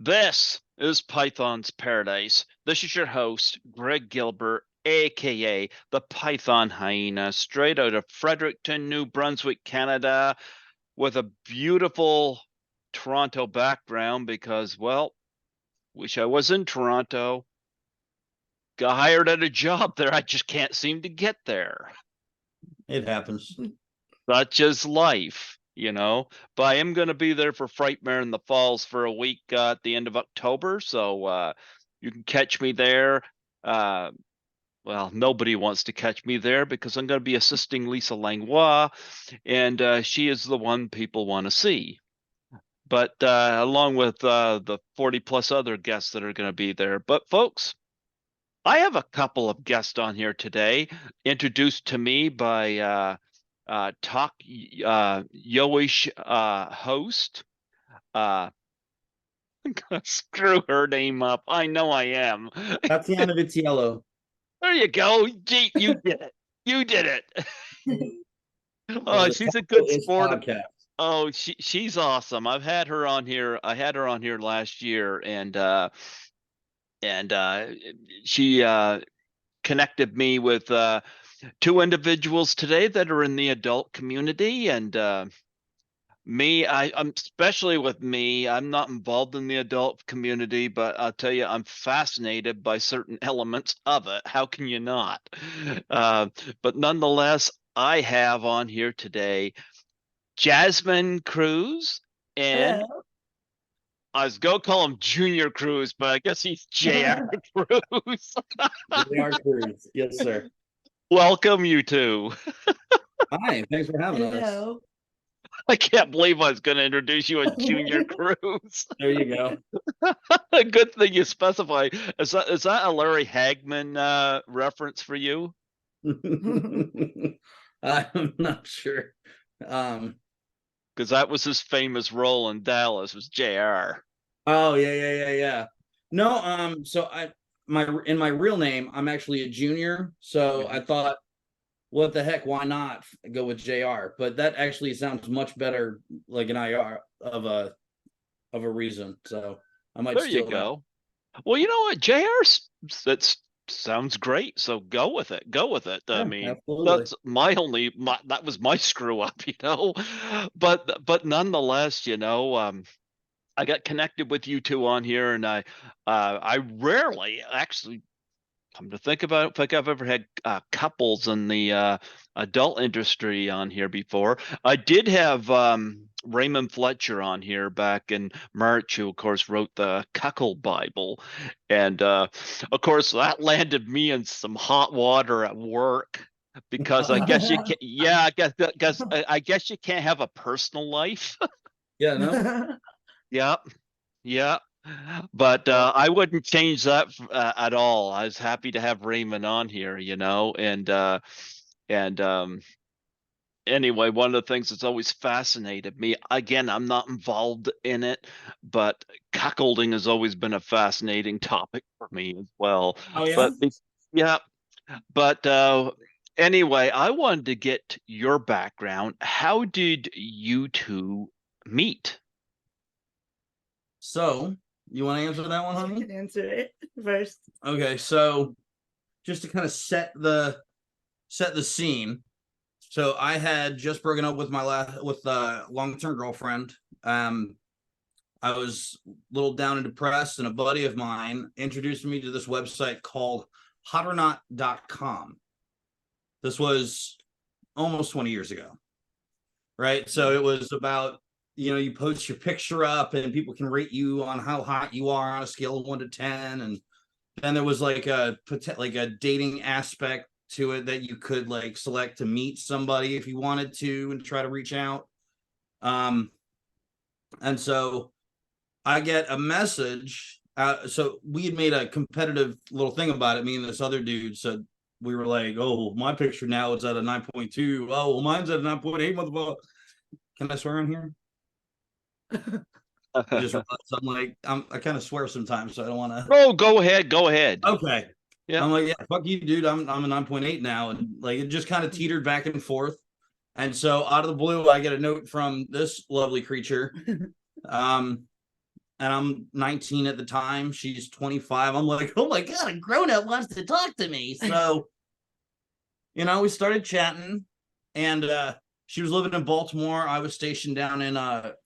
This is Python's Paradise. This is your host, Greg Gilbert, aka the Python Hyena, straight out of Fredericton, New Brunswick, Canada, with a beautiful Toronto background because, well, wish I was in Toronto. Got hired at a job there. I just can't seem to get there. It happens. Such is life, you know. But I am going to be there for Frightmare in the Falls for a week at the end of October. So you can catch me there. Uh, well, nobody wants to catch me there because I'm going to be assisting Lisa Langlois, and she is the one people want to see. But along with the 40 plus other guests that are going to be there. But folks, I have a couple of guests on here today, introduced to me by Talk Yoish host. I'm gonna screw her name up. I know I am. Tatiana Vitiello. There you go. Gee, you did it. You did it. Oh, she's a good sport. Oh, she's awesome. I've had her on here. I had her on here last year, and she connected me with two individuals today that are in the adult community, and I'm especially with me, I'm not involved in the adult community, but I'll tell you, I'm fascinated by certain elements of it. How can you not? But nonetheless, I have on here today Jazmine Cruz and Hello. I was going to call him Junior Cruz, but I guess he's JR Cruz. JR Cruz. Yes, sir. Welcome, you two. Hi, thanks for having us. Hello. I can't believe I was going to introduce you as Junior Cruz. There you go. A good thing you specify. Is that a Larry Hagman reference for you? I'm not sure. Because that was his famous role in Dallas, was JR. Oh, yeah. No, so in my real name, I'm actually a junior. So I thought, what the heck, why not go with JR? But that actually sounds much better, like an IR of a reason. So I might. There you go. Well, you know what, that sounds great. So go with it. Go with it. Yeah, I mean, absolutely. that's that was my screw up, you know. But nonetheless, you know, I got connected with you two on here, and I rarely actually come to think about it, I think I've ever had couples in the adult industry on here before. I did have Raymond Fletcher on here back in March, who of course wrote the Cuckold Bible, and of course that landed me in some hot water at work. Because I guess you can, yeah. I guess you can't have a personal life. Yeah, no. Yeah. But I wouldn't change that at all. I was happy to have Raymond on here, you know, and anyway, one of the things that's always fascinated me, again, I'm not involved in it, but cuckolding has always been a fascinating topic for me as well. Oh, yeah? But yeah, but anyway, I wanted to get your background. How did you two meet? So, you want to answer that one, I honey? can answer it first. Okay, so just to kind of set the scene. So I had just broken up with my long-term girlfriend. I was a little down and depressed, and a buddy of mine introduced me to this website called hotornot.com. This was almost 20 years ago, right? So it was about, you post your picture up and people can rate you on how hot you are on a scale of 1 to 10. And then there was like a dating aspect to it that you could like select to meet somebody if you wanted to and try to reach out. And so I get a message. So we had made a competitive little thing about it. Me and this other dude said, we were like, oh, my picture now is at a 9.2. Oh, well, mine's at a 9.8. Motherfucker. Can I swear on here? I just realized I kind of swear sometimes, so I don't want to. Oh, go ahead. Okay. Yeah. I'm like, yeah, fuck you, dude. I'm a 9.8 now, and like it just kind of teetered back and forth. And so out of the blue, I get a note from this lovely creature. and I'm 19 at the time. She's 25. I'm like, oh my God, a grown up wants to talk to me. So, we started chatting, and she was living in Baltimore. I was stationed down in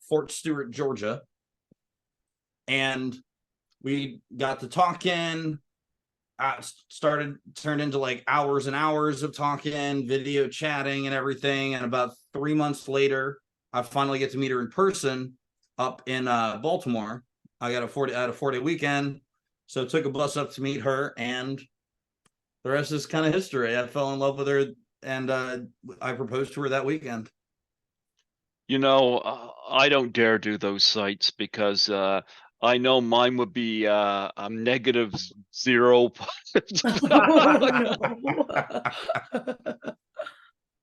Fort Stewart, Georgia. And we got to talking. Turned into like hours and hours of talking, video chatting, and everything. And about 3 months later, I finally get to meet her in person up in Baltimore. I had a 4-day weekend, so took a bus up to meet her, and the rest is kind of history. I fell in love with her, and I proposed to her that weekend. I don't dare do those sites because I know mine would be negative 0. Oh, no.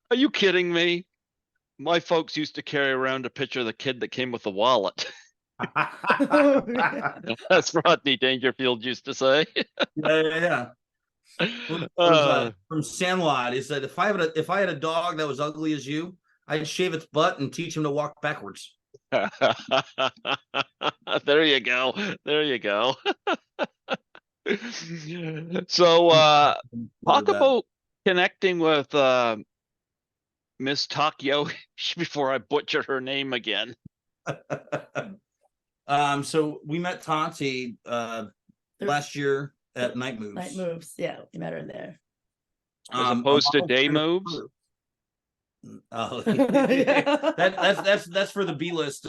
Are you kidding me? My folks used to carry around a picture of the kid that came with the wallet. Oh, yeah. That's Rodney Dangerfield used to say. Yeah. It was, from Sandlot. He said, if I had a dog that was ugly as you, I'd shave its butt and teach him to walk backwards. There you go. There you go. So talk about connecting with Miss Takio before I butcher her name again. So we met Tati last year at Night Moves. Night Moves. Yeah, we met her there. As opposed to Day Moves. Oh, Yeah. that's for the B-list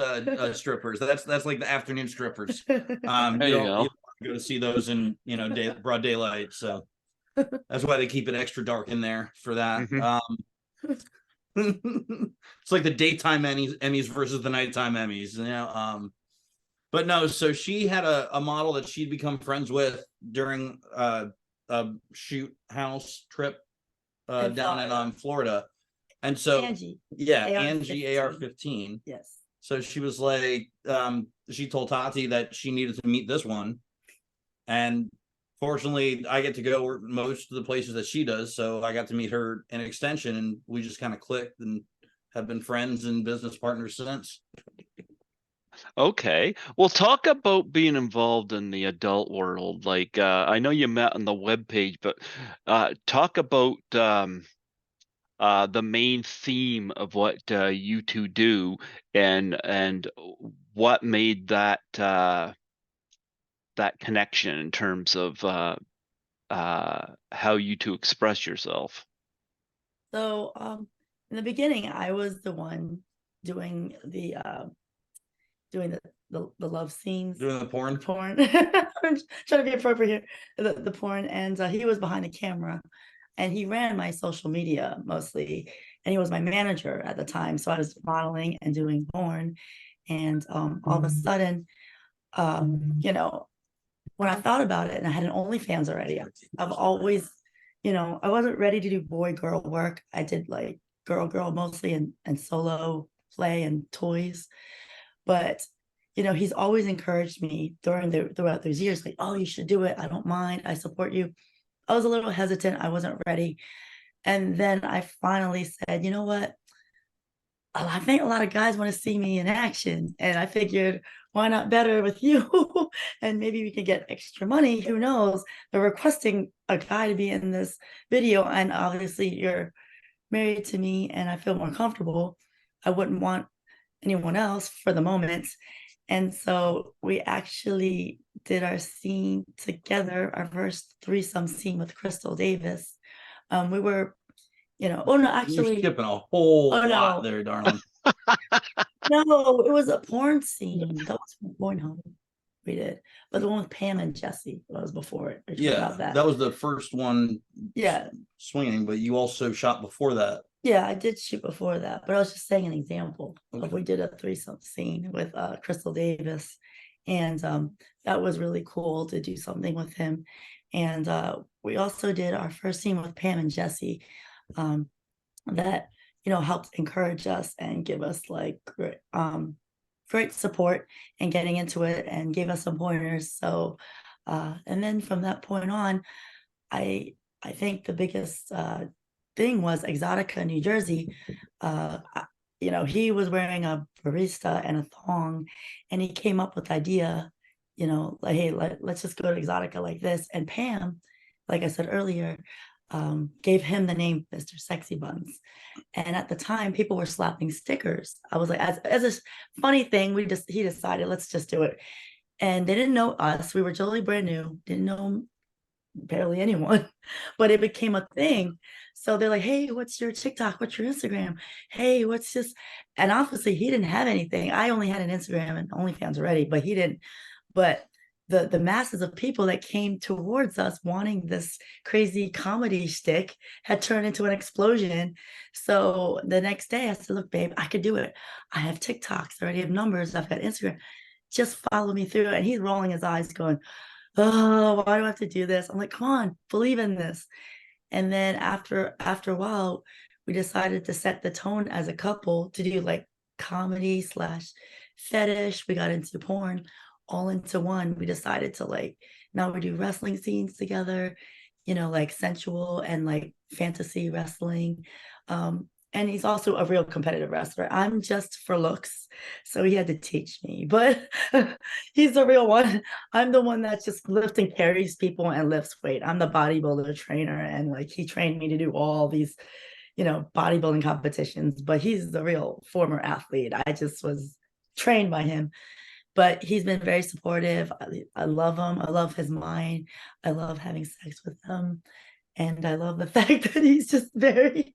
strippers. That's like the afternoon strippers. There you go. You go to see those in broad daylight. So that's why they keep it extra dark in there for that. It's like the daytime Emmys versus the nighttime Emmys. But no. So she had a model that she'd become friends with during a shoot house trip down in Florida. And so Angie AR-15. Yes. So she was like, she told Tati that she needed to meet this one. And fortunately, I get to go most of the places that she does. So I got to meet her in Extension, and we just kind of clicked and have been friends and business partners since. Okay. Well, talk about being involved in the adult world. Like, I know you met on the webpage, but talk about the main theme of what you two do, and what made that that connection in terms of how you two express yourself. So in the beginning, I was the one doing the love scenes, doing the porn. I'm trying to be appropriate here, the porn, and he was behind the camera, and he ran my social media mostly, and he was my manager at the time. So I was modeling and doing porn, and all of a sudden, when I thought about it, and I had an OnlyFans already, I've always, I wasn't ready to do boy girl work. I did like girl mostly, and solo play and toys. But he's always encouraged me throughout those years, like, oh, you should do it. I don't mind. I support you. I was a little hesitant. I wasn't ready. And then I finally said, you know what? I think a lot of guys want to see me in action. And I figured, why not better with you? And maybe we could get extra money. Who knows? They're requesting a guy to be in this video. And obviously you're married to me and I feel more comfortable. I wouldn't want anyone else for the moment. And so we actually did our scene together, our first threesome scene with Crystal Davis. We were, actually, you're skipping a whole lot there, darling. No, it was a porn scene. That was from Pornhub. We did, but the one with Pam and Jesse was before it. Yeah, that was the first one. Yeah, swinging, but you also shot before that. Yeah, I did shoot before that, but I was just saying an example of we did a threesome scene with Crystal Davis, and that was really cool to do something with him. And we also did our first scene with Pam and Jesse, that helped encourage us and give us like great support and getting into it, and gave us some pointers. So and then from that point on, I think the biggest thing was Exotica, New Jersey. you know, he was wearing a barista and a thong, and he came up with the idea, you know, like, hey, let's just go to Exotica like this. And Pam, like I said earlier, gave him the name Mr. Sexy Buns. And at the time, people were slapping stickers. I was like, as a funny thing, he decided, let's just do it. And they didn't know us. We were totally brand new, didn't know barely anyone, but it became a thing. So they're like, hey, what's your TikTok? What's your Instagram? Hey, what's this? And obviously he didn't have anything. I only had an Instagram and OnlyFans already, but he didn't. But the masses of people that came towards us wanting this crazy comedy shtick had turned into an explosion. So the next day I said, look, babe, I could do it. I have TikToks, I already have numbers, I've got Instagram. Just follow me through. And he's rolling his eyes, going, oh, why do I have to do this? I'm like, come on, believe in this. And then after a while, we decided to set the tone as a couple to do like comedy slash fetish. We got into porn all into one. We decided to like, now we do wrestling scenes together, you know, like sensual and like fantasy wrestling. And he's also a real competitive wrestler. I'm just for looks, so he had to teach me, but he's the real one. I'm the one that just lifts and carries people and lifts weight. I'm the bodybuilder trainer, and like he trained me to do all these, you know, bodybuilding competitions, but he's the real former athlete. I just was trained by him. But he's been very supportive. I love him. I love his mind. I love having sex with him. And I love the fact that he's just very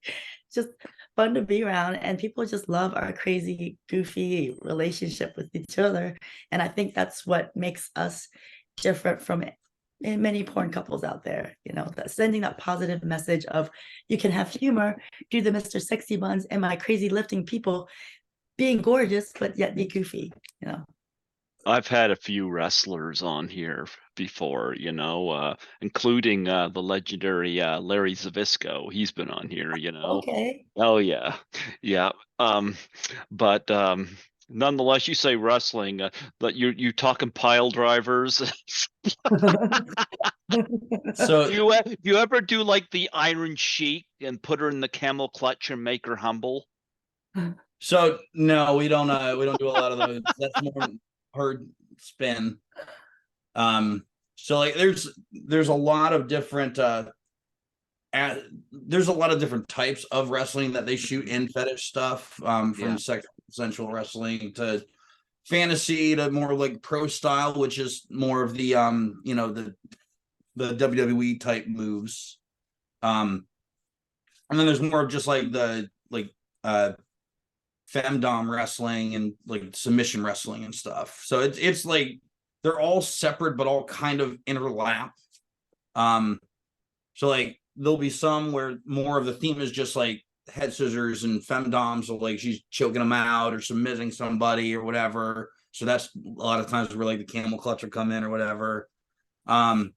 just fun to be around. And people just love our crazy, goofy relationship with each other. And I think that's what makes us different from many porn couples out there, you know, that sending that positive message of you can have humor, do the Mr. Sexy Buns and my crazy lifting people being gorgeous, but yet be goofy, you know. I've had a few wrestlers on here before, you know, including the legendary Larry Zbyszko. He's been on here, you know. Okay. Oh yeah, yeah. But nonetheless, you say wrestling, but you talking pile drivers. So Do you ever do like the Iron Sheik and put her in the camel clutch and make her humble? So no, we don't do a lot of those. That's more hard spin. So like there's a lot of different there's a lot of different types of wrestling that they shoot in fetish stuff, from Yeah. sexual sensual wrestling to fantasy to more like pro style, which is more of the you know, the WWE type moves. And then there's more of just like the femdom wrestling and like submission wrestling and stuff. So it's like they're all separate but all kind of interlap. So like there'll be some where more of the theme is just like head scissors and femdoms, so like she's choking them out or submitting somebody or whatever. So that's a lot of times where like the camel clutch will come in or whatever. I'm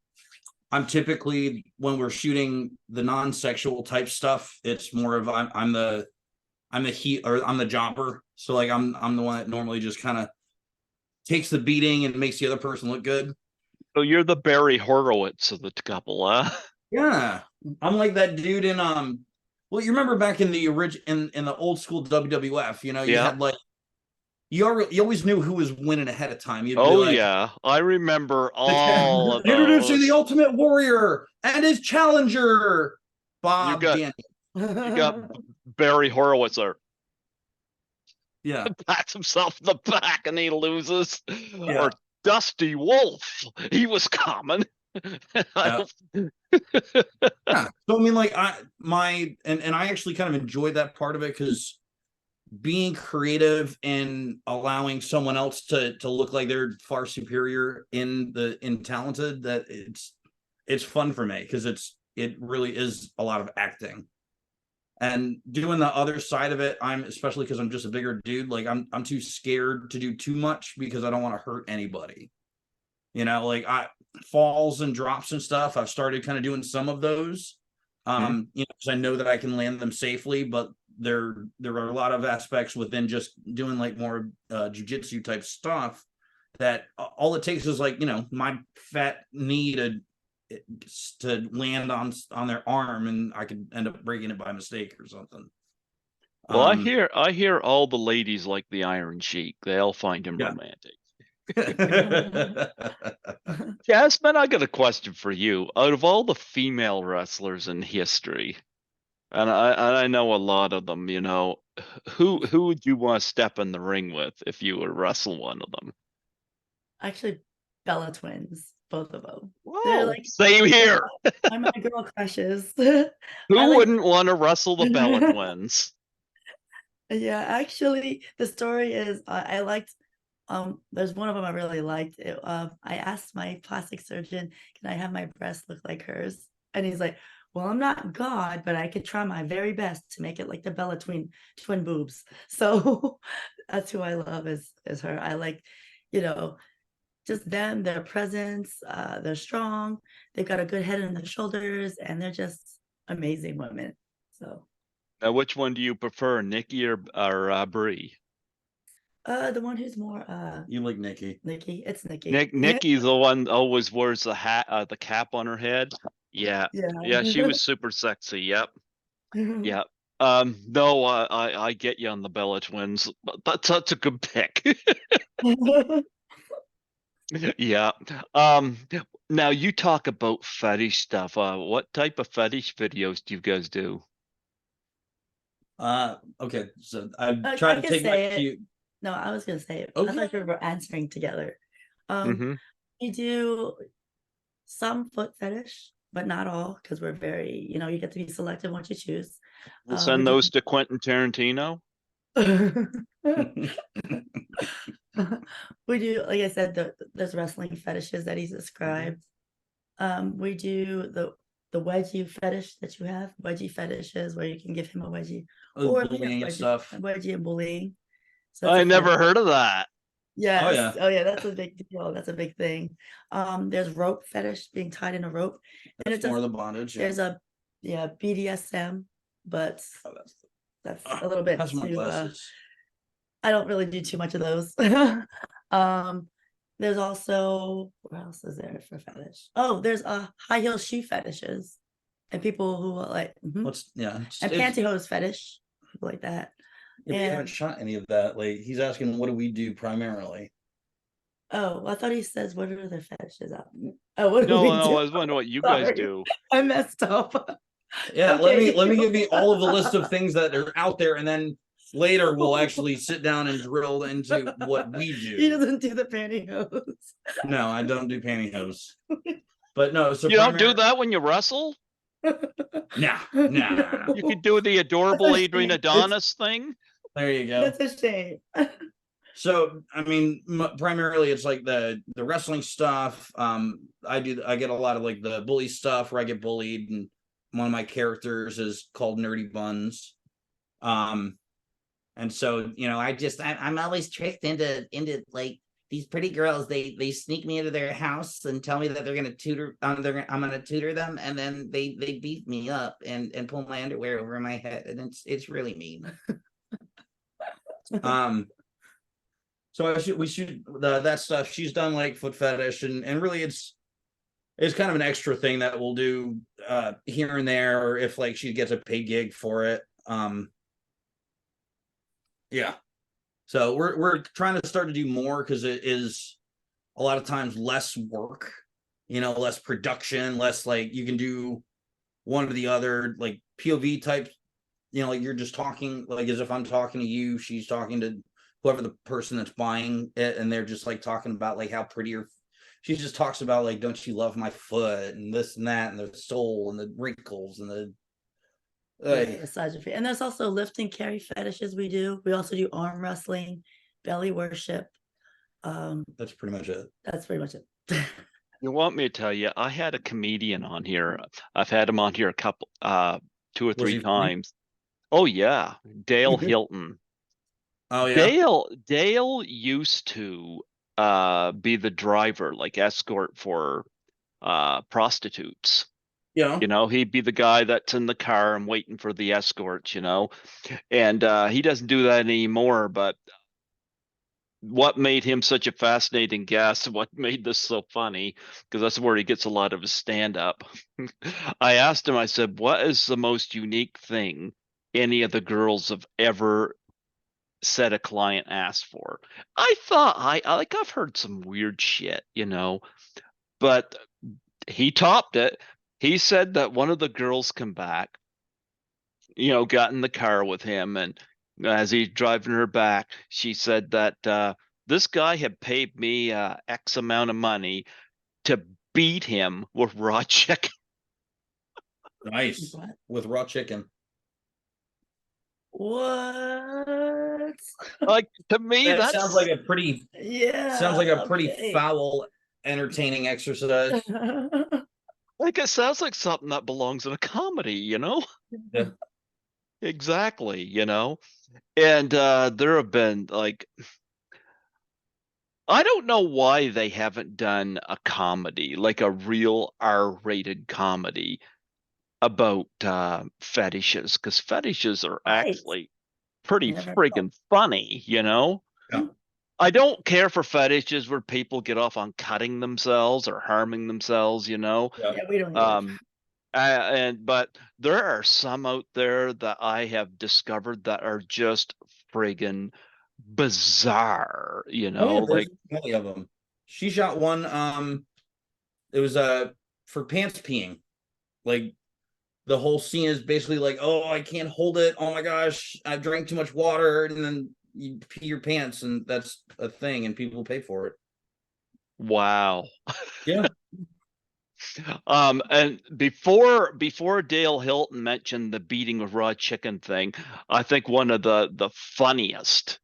typically, when we're shooting the non-sexual type stuff, it's more of I'm the heat, or I'm the jobber. So like I'm the one that normally just kind of takes the beating and makes the other person look good. So you're the Barry Horowitz of the couple, huh? Yeah, I'm like that dude in well, you remember back in the in the old school WWF, you know, you Yeah. had like you always knew who was winning ahead of time. You'd be Oh like, yeah, I remember all of introducing the those. Ultimate Warrior and his challenger, You Bob got Daniel. you got Barry Horowitz there. Yeah, Pats himself in the back and he loses. yeah, Or Dusty Wolf. He was common. yeah. Yeah. So I mean, like and I actually kind of enjoyed that part of it, because being creative and allowing someone else to look like they're far superior in talented, that it's fun for me, because it really is a lot of acting. And doing the other side of it, I'm, especially because I'm just a bigger dude, like I'm too scared to do too much because I don't want to hurt anybody. You know, like falls and drops and stuff, I've started kind of doing some of those. You know, because I know that I can land them safely, but there are a lot of aspects within just doing like more jujitsu type stuff, that all it takes is like, you know, my fat knee to land on their arm, and I could end up breaking it by mistake or something. Well, Um, I hear all the ladies like the Iron Sheik. They all find him Yeah. romantic. Jasmine, I got a question for you. Out of all the female wrestlers in history, and I know a lot of them, you know, who would you want to step in the ring with if you would wrestle one of them? Actually, Bella twins, both of them. They're Whoa, like same here. my girl crushes. I Who like wouldn't want to wrestle the Bella twins? yeah, actually, the story is I liked there's one of them I really liked. I asked my plastic surgeon, can I have my breast look like hers? And he's like, well, I'm not God, but I could try my very best to make it like the Bella twin boobs. So that's who I love is her. I like, you know, just them, their presence, they're strong, they've got a good head on their shoulders, and they're just amazing women. So Now, which one do you prefer, Nikki or Brie? the one who's more You like Nikki. Nikki, it's Nikki. Nikki's the one always wears the hat, the cap on her head. Yeah, yeah, she Yeah. was super sexy. Yep, yep. No, I get you on the Bella twins. But that's a good pick. Yeah. Um. Now you talk about fetish stuff. What type of fetish videos do you guys do? Okay, so I I tried to can take my say it. cue. No, I was gonna say it. I Okay. thought we were answering together. Mm-hmm. We do some foot fetish, but not all, because we're very, you get to be selective once you choose. We'll We send do those to Quentin Tarantino. we do, like I said, there's wrestling fetishes that he's described. We do the wedgie fetish that you have, wedgie fetishes where you can give him a wedgie, or Bullying and stuff. wedgie and bullying. So that's I a fetish. never heard of that. Yes. Oh yeah. Oh yeah, that's a big deal. That's a big thing. There's rope fetish, being tied in a rope. And That's it more does, of the bondage. there's a BDSM, but Oh, that's a little bit has my too glasses. I don't really do too much of those. There's also, what else is there for fetish? Oh, there's high heel shoe fetishes and people who are like What's and pantyhose fetish, people like that. We haven't shot any of that. Like he's asking, what do we do primarily? Oh, I thought he says, what are their fetishes up? Oh, what do No, we no, do? I was wondering what you guys Sorry. do. I messed up. Yeah, Okay. let me give you all of the list of things that are out there, and then later we'll actually sit down and drill into what we do. He doesn't do the pantyhose. No, I don't do pantyhose. But no, so You don't do that when you wrestle? Nah. You could do the adorable Adrian Adonis thing. There you go. That's a shame. So I mean, primarily it's like the wrestling stuff. I get a lot of like the bully stuff where I get bullied, and one of my characters is called Nerdy Buns. And so I'm always tricked into like these pretty girls. They sneak me into their house and tell me that they're gonna tutor. I'm gonna tutor them, and then they beat me up and pull my underwear over my head, and it's really mean. So we shoot that stuff. She's done like foot fetish, and really it's kind of an extra thing that we'll do here and there, or if like she gets a paid gig for it. Yeah. So we're trying to start to do more because it is a lot of times less work, less production, less like you can do one or the other, like POV type, like you're just talking like as if I'm talking to you, she's talking to whoever the person that's buying it, and they're just like talking about like how pretty she just talks about like, don't you love my foot and this and that and the sole and the wrinkles and the massage feet. And there's also lift and carry fetishes we do. We also do arm wrestling, belly worship. That's pretty much it. That's pretty much it. You want me to tell you, I had a comedian on here. I've had him on here a couple, 2 or 3 times. Oh yeah, Dale Hilton. Oh yeah. Dale used to be the driver, like escort for prostitutes. Yeah. He'd be the guy that's in the car and waiting for the escorts, and he doesn't do that anymore. But what made him such a fascinating guest, what made this so funny, because that's where he gets a lot of his stand up. I asked him, I said, what is the most unique thing any of the girls have ever said a client asked for. I thought I've heard some weird shit, but he topped it. He said that one of the girls come back, got in the car with him, and as he's driving her back, she said that this guy had paid me X amount of money to beat him with raw chicken. Nice. What? With raw chicken. What? Like, to me, That that's sounds like a pretty Yeah. sounds like a pretty okay. foul, entertaining exercise. like it sounds like something that belongs in a comedy, Yeah. Exactly, And there have been like, I don't know why they haven't done a comedy, like a real R-rated comedy about fetishes, because fetishes are Right. actually pretty Never friggin' funny, Yeah. I don't care for fetishes where people get off on cutting themselves or harming themselves, Yeah. Yeah, we don't either. But there are some out there that I have discovered that are just friggin' bizarre, Oh yeah, there's like, plenty of them. She shot one. It was for pants peeing. Like the whole scene is basically like, oh, I can't hold it. Oh my gosh, I drank too much water, and then you pee your pants, and that's a thing, and people pay for it. wow. Yeah. And before Dale Hilton mentioned the beating of raw chicken thing, I think one of the funniest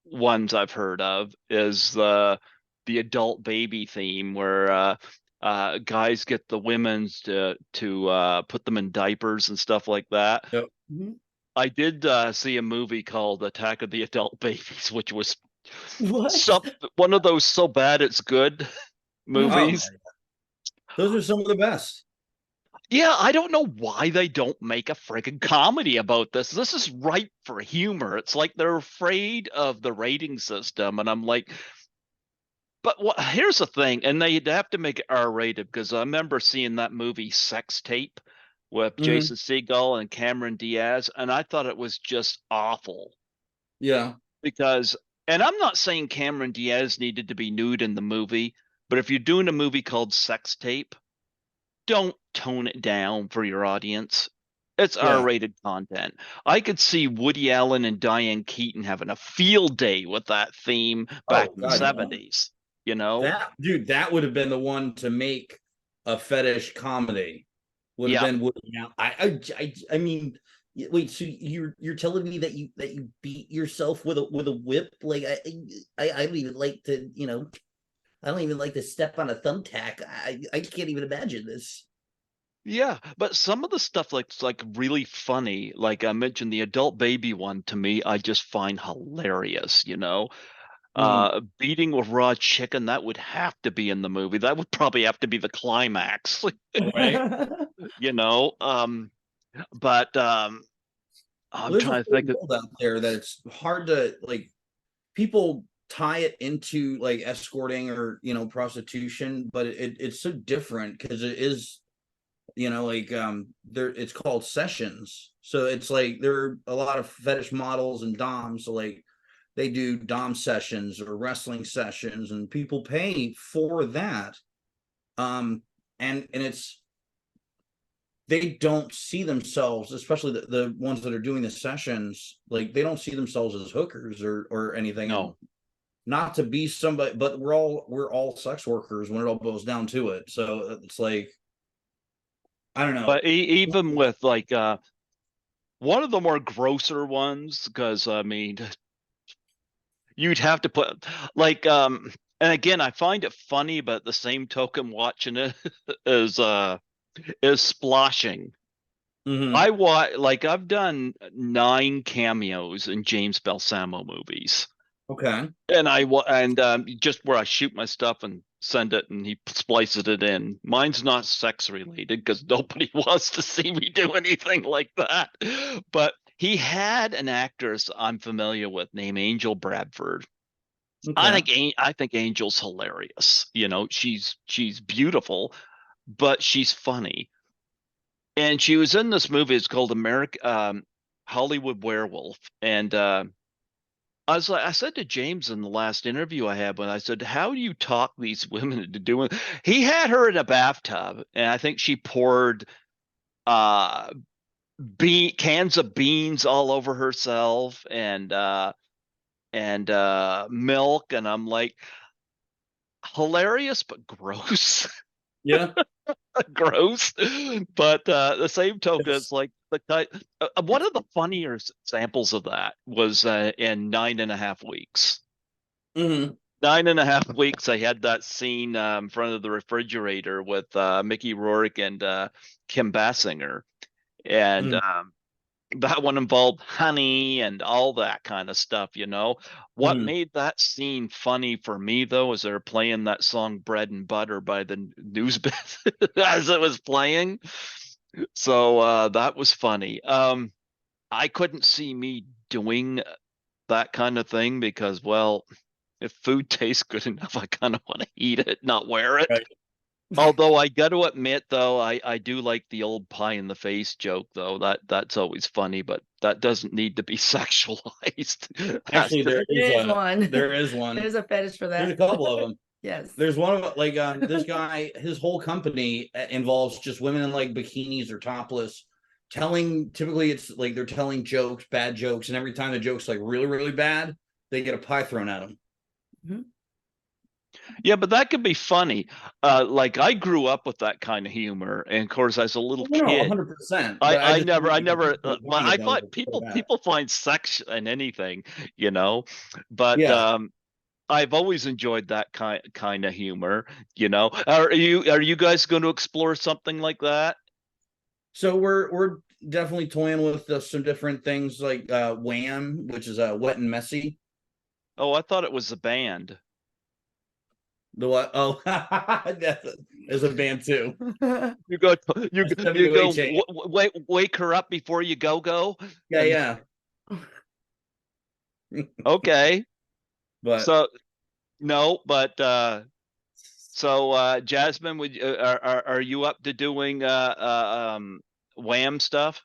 ones I've heard of is the adult baby theme where guys get the women's to put them in diapers and stuff like that. Yep. Mhm. I did see a movie called Attack of the Adult Babies, which was What? one of those so bad it's good Oh, movies. those are some of the best. Yeah, I don't know why they don't make a friggin' comedy about this. This is ripe for humor. It's like they're afraid of the rating system, and I'm like, but here's the thing, and they'd have to make it R-rated because I remember seeing that movie Sex Tape with Mhm. Jason Segel and Cameron Diaz, and I thought it was just awful Yeah. because, and I'm not saying Cameron Diaz needed to be nude in the movie, but if you're doing a movie called Sex Tape, don't tone it down for your audience. It's Yeah. R-rated content. I could see Woody Allen and Diane Keaton having a field day with that theme back Oh in the God, yeah. 70s, That dude, that would have been the one to make a fetish comedy. Would have Yeah. been Woody Allen. I mean, wait. So you're telling me that you beat yourself with a whip? Like I don't even like to I don't even like to step on a thumbtack. I can't even imagine this. Yeah, but some of the stuff like really funny, like I mentioned the adult baby one to me, I just find hilarious. Mhm. Beating with raw chicken, that would have to be in the movie. That would probably have to be the climax, Right. you know. But Well, I'm there's a trying to whole think of, world out there that it's hard to like. People tie it into like escorting or prostitution, but it's so different because it is like there it's called sessions. So it's like there are a lot of fetish models and doms, so like they do dom sessions or wrestling sessions, and people pay for that. And it's they don't see themselves, especially the ones that are doing the sessions, like they don't see themselves as hookers or anything. And no. not to be somebody, but we're all sex workers when it all boils down to it. So it's like I don't know. But even with like one of the more grosser ones, because I mean, you'd have to put like and again, I find it funny, but at the same token, watching it is splashing. Mhm. I've done 9 cameos in James Balsamo movies, Okay. and just where I shoot my stuff and send it, and he splices it in. Mine's not sex related because nobody wants to see me do anything like that. But he had an actress I'm familiar with named Angel Bradford. Okay. I think Angel's hilarious. She's beautiful, but she's funny. And she was in this movie. It's called Hollywood Werewolf, and I said to James in the last interview I had, when I said, how do you talk these women into doing? He had her in a bathtub, and I think she poured uh cans of beans all over herself, and milk, and I'm like, hilarious but gross. Yeah. Gross. But the same token, It's- it's like one of the funnier examples of that was in 9.5 weeks. mhm, 9.5 weeks, I had that scene in front of the refrigerator with Mickey Rourke and Kim Basinger, and mhm, that one involved honey and all that kind of stuff. What mhm. made that scene funny for me, though, is they're playing that song "Bread and Butter" by the News as it was playing. So that was funny. I couldn't see me doing that kind of thing because, well, if food tastes good enough, I kind of want to eat it, not wear it. Right. Although I got to admit, though, I do like the old pie in the face joke, though. That's always funny, but that doesn't need to be sexualized. Actually, there There is one. there is one. There's a fetish for that. There's a couple of them. Yes. There's one of like this guy, his whole company involves just women in like bikinis or topless, typically it's like they're telling jokes, bad jokes, and every time the joke's like really, really bad, they get a pie thrown at them. Mhm. Yeah, but that could be funny. Like I grew up with that kind of humor, and of course, as a little No, kid, 100%. I But I I just never I never. Well, funny I about thought it. people find sex in anything, you know, but Yeah. I've always enjoyed that kind of humor. Are you guys going to explore something like that? So we're definitely toying with some different things like Wham, which is wet and messy. Oh, I thought it was a band. The what? Oh, there's a band too. You go, you That's you go, WHA. wake her up before you go, Yeah, and yeah. okay. But So no, but so Jasmine, are you up to doing Wham stuff?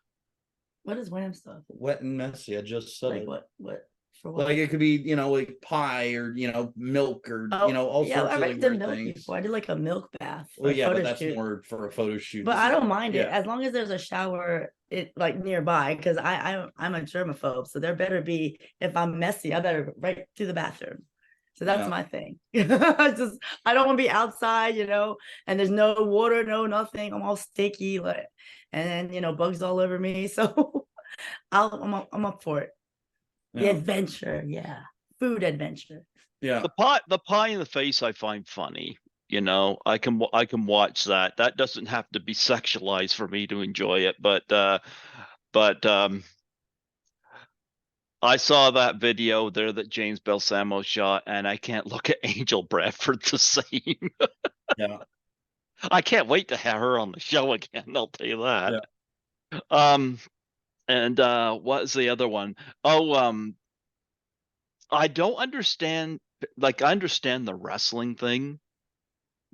What is wham stuff? wet and messy, I just said Like it. what for what? Like it could be, like pie or milk or Oh, all yeah, sorts I of already like did weird milk things. before. I did like a milk bath for Well, a yeah, but photo that's shoot. more for a photo shoot. But This I is don't like, mind it yeah, as long as there's a shower like nearby, because I'm a germaphobe, so there better be, if I'm messy, I better right to the bathroom. So that's yeah, my thing. I don't want to be outside, and there's no water, no nothing. I'm all sticky, like, and then bugs all over me. So I'm up for it. The yeah, adventure, yeah, food adventure. yeah. The pie in the face I find funny. I can watch that. That doesn't have to be sexualized for me to enjoy it, but I saw that video there that James Balsamo shot, and I can't look at Angel Bradford the same. Yeah, I can't wait to have her on the show again. I'll tell you that. yeah. Um, and what is the other one? Oh, I don't understand. Like, I understand the wrestling thing.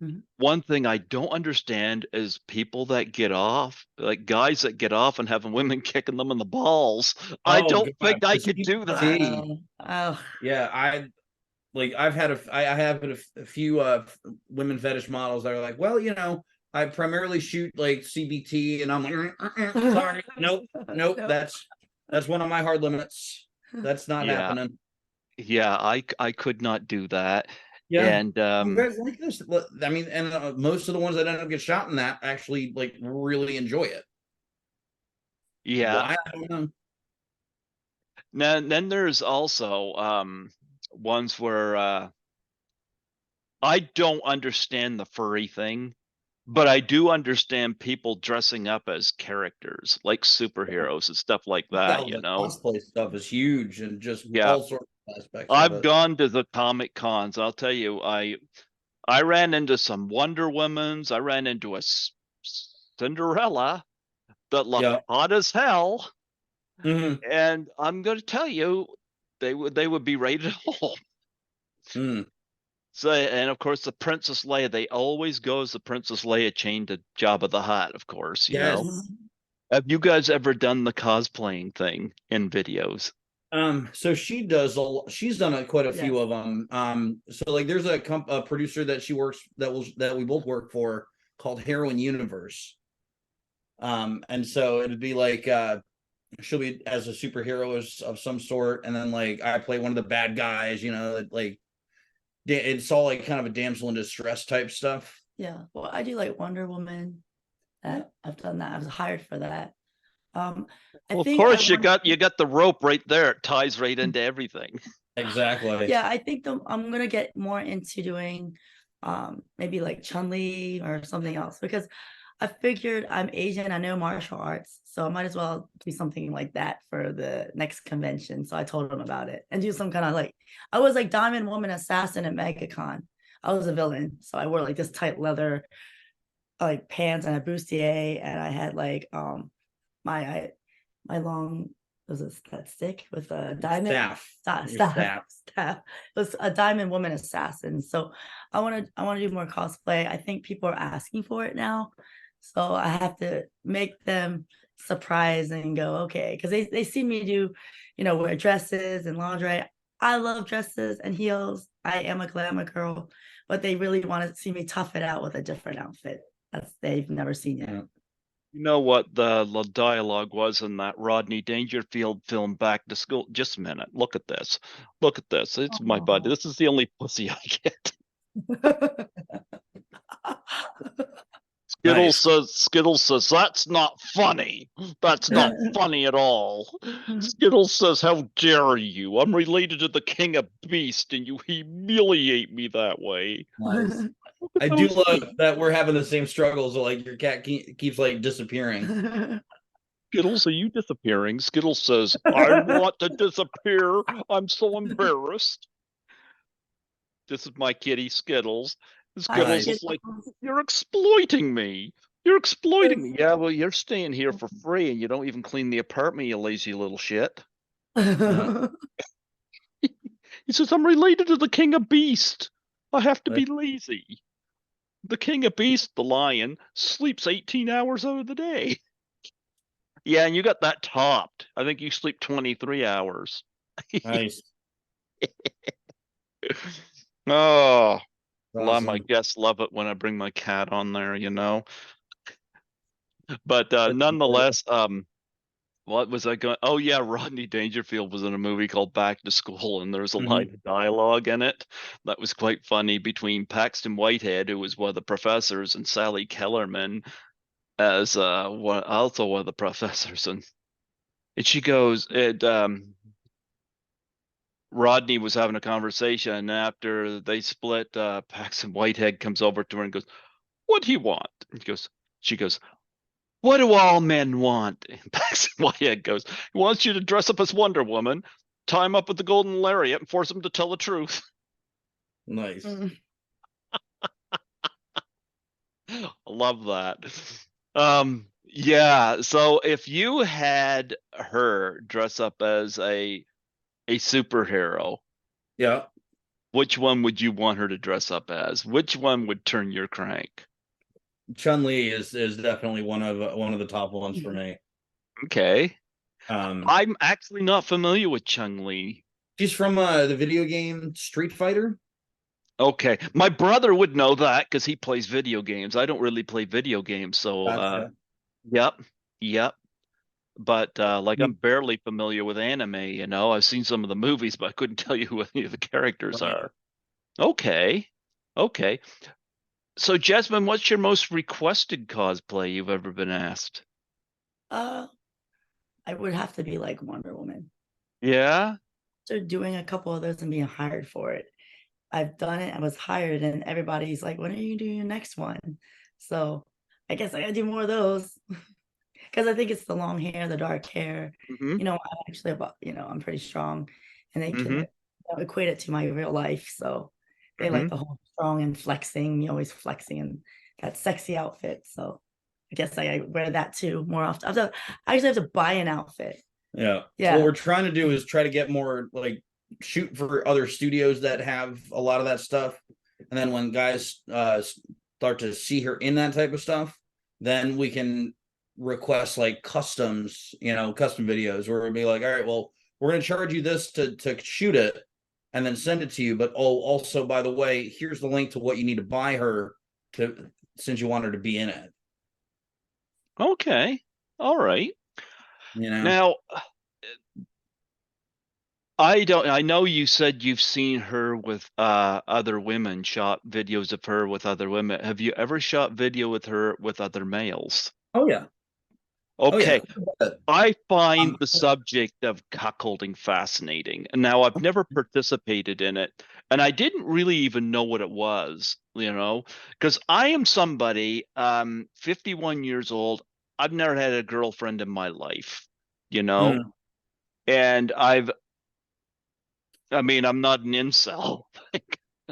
Mhm. One thing I don't understand is people that get off, like guys that get off and having women kicking them in the balls. I Oh don't God, think I the could do that. CBT. Oh, Yeah, I've had I have a few women fetish models that are like, well, I primarily shoot like CBT, and I'm like, sorry, nope, nope. no. That's one of my hard limits. That's not Yeah, happening. yeah, I could not do that. Yeah. And You guys like this? I mean, and most of the ones that end up get shot in that actually like really enjoy it. yeah. Why? I don't know. Then there's also ones where I don't understand the furry thing, but I do understand people dressing up as characters, like superheroes and stuff like that, Yeah, you the know? cosplay stuff is huge, and just Yeah. all sorts of aspects of I've it. gone to the Comic Cons. I'll tell you, I ran into some Wonder Womans. I ran into a Cinderella that looked Yeah. hot as hell, Hmm. and I'm going to tell you, they would be rated home. Mm. So, and of course, the Princess Leia, they always go as the Princess Leia chained to Jabba the Hutt, of course, you know. Yes. Have you guys ever done the cosplaying thing in videos? So she does she's done quite a few Yes. of them. So like there's a producer that she works that we both work for called Heroin Universe. And so it'd be like she'll be as a superhero of some sort, and then like I play one of the bad guys, like it's all like kind of a damsel in distress type stuff. Yeah. Well, I do like Wonder Woman. I've done that. I was hired for that. I Well, of think I course want. you got the rope right there. It ties right into everything. Exactly. Yeah, I think I'm gonna get more into doing maybe like Chun-Li or something else, because I figured I'm Asian, I know martial arts, so I might as well do something like that for the next convention. So I told him about it and do some kind of like, I was like Diamond Woman Assassin at MegaCon. I was a villain, so I wore like this tight leather like pants and a bustier, and I had like my my long, was it that stick with a diamond staff. It was a Diamond Woman Assassin. So I want to do more cosplay. I think people are asking for it now, so I have to make them surprised and go okay, because they see me do, wear dresses and lingerie. I love dresses and heels. I am a glamour girl, but they really want to see me tough it out with a different outfit they've never seen yet. Yeah. You know what the dialogue was in that Rodney Dangerfield film Back to School? Just a minute. Look at this. Look at this. It's my buddy. Oh. This is the only pussy I get. Nice. Skittles says, that's not funny. That's not funny at all. Skittles says, how dare you? I'm related to the King of Beast and you humiliate me that way. Nice. I do love that we're having the same struggles. So like your cat keeps like disappearing. Skittles, are you disappearing? Skittles says, I want to disappear. I'm so embarrassed. This is my kitty, Skittles. Skittles is like, you're exploiting me. You're exploiting me. Yeah, well, you're staying here for free and you don't even clean the apartment, you lazy little shit. He says, I'm related to the King of Beast. I have to be lazy. The King of Beast, the lion, sleeps 18 hours out of the day. Yeah, and you got that topped. I think you sleep 23 hours. Nice. Oh, a lot of my Awesome. guests love it when I bring my cat on there, But nonetheless, what was I going? Oh yeah, Rodney Dangerfield was in a movie called Back to School, and there was a line of dialogue in it that was quite funny between Paxton Whitehead, who was one of the professors, and Sally Kellerman as also one of the professors, and she goes, Rodney was having a conversation, and after they split, Paxton Whitehead comes over to her and goes, "What do you want?" And she goes, "What do all men want?" And Paxton Whitehead goes, "He wants you to dress up as Wonder Woman, tie him up with the golden lariat, and force him to tell the truth." Nice. I love that. Yeah. So if you had her dress up as a superhero, Yeah. which one would you want her to dress up as? Which one would turn your crank? Chun-Li is definitely one of the top ones for me. Okay. Um, I'm actually not familiar with Chun-Li. she's from the video game Street Fighter. Okay. My brother would know that because he plays video games. I don't really play video games, so Gotcha. yep. Yep. But like I'm Mm. barely familiar with anime, I've seen some of the movies, but I couldn't tell you who any of the characters Right. are. Okay. Okay. So Jasmine, what's your most requested cosplay you've ever been asked? I would have to be like Wonder Woman. Yeah. So doing a couple of those and being hired for it. I've done it. I was hired, and everybody's like, "When are you doing your next one?" So I guess I gotta do more of those because I think it's the long hair, the dark hair. Mm-hmm. I'm actually about, I'm pretty strong, and they Mm-hmm. can equate it to my real life. So they Mm-hmm. like the whole strong and flexing, you always flexing in that sexy outfit. So I guess I wear that too more often. I actually have to buy an outfit. Yeah. Yeah. So what we're trying to do is try to get more like shoot for other studios that have a lot of that stuff. And then when guys start to see her in that type of stuff, then we can request like customs, custom videos where it'd be like, all right, well, we're going to charge you this to shoot it and then send it to you. But also, by the way, here's the link to what you need to buy her since you want her to be in it. Okay. All right. You know? Now, I know you said you've seen her with other women, shot videos of her with other women. Have you ever shot video with her with other males? Oh yeah. Oh yeah. Okay. I find Um, the subject of cuckolding fascinating. And now I've never participated in it, and I didn't really even know what it was, because I am somebody, 51 years old. I've never had a girlfriend in my life, mm, and I'm not an incel.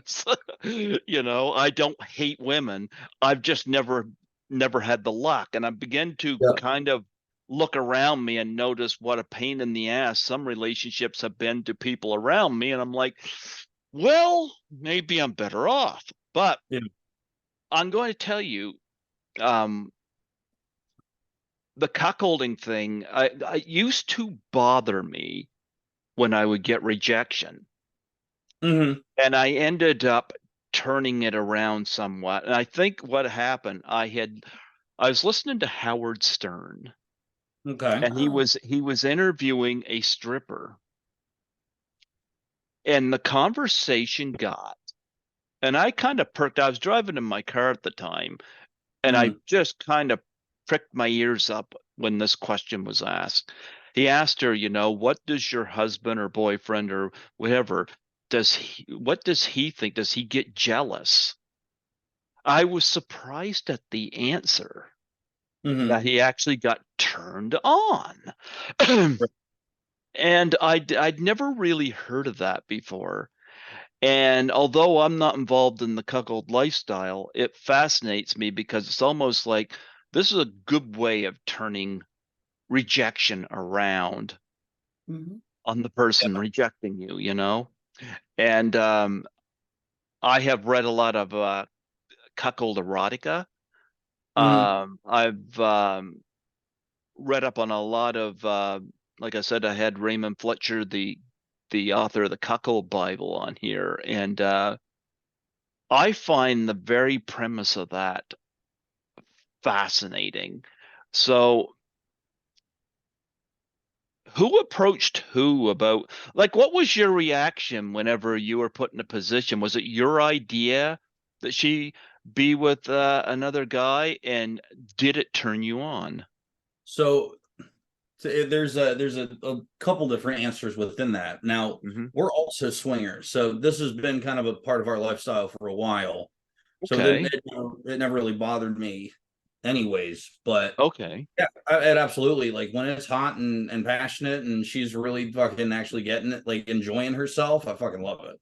So, I don't hate women. I've just never had the luck. And I begin to yeah. kind of look around me and notice what a pain in the ass some relationships have been to people around me. And I'm like, well, maybe I'm better off. But Yeah. I'm going to tell you, um, the cuckolding thing, I used to bother me when I would get rejection. Mm-hmm. And I ended up turning it around somewhat. And I think what happened, I was listening to Howard Stern, Okay. and he was interviewing a stripper, and the conversation and I kind of perked. I was driving in my car at the time, and I Mm, just kind of pricked my ears up when this question was asked. He asked her, what does your husband or boyfriend or whatever, what does he think? Does he get jealous? I was surprised at the answer mm-hmm. that he actually got turned on. And I'd never really heard of that before. And although I'm not involved in the cuckold lifestyle, it fascinates me because it's almost like this is a good way of turning rejection around Mhm. on the person rejecting you. And I have read a lot of cuckold erotica. Mm-hmm. I've read up on a lot of, like I said, I had Raymond Fletcher, the author of the Cuckold Bible, on here, and I find the very premise of that fascinating. So, who approached who about, like, what was your reaction whenever you were put in a position? Was it your idea that she be with another guy, and did it turn you on? So there's a couple different answers within that. Now, Hmm. we're also swingers, so this has been kind of a part of our lifestyle for a while. So Okay. it never really bothered me, anyways. But Okay. yeah, it absolutely, like when it's hot and passionate, and she's really fucking actually getting it, like enjoying herself. I fucking love it.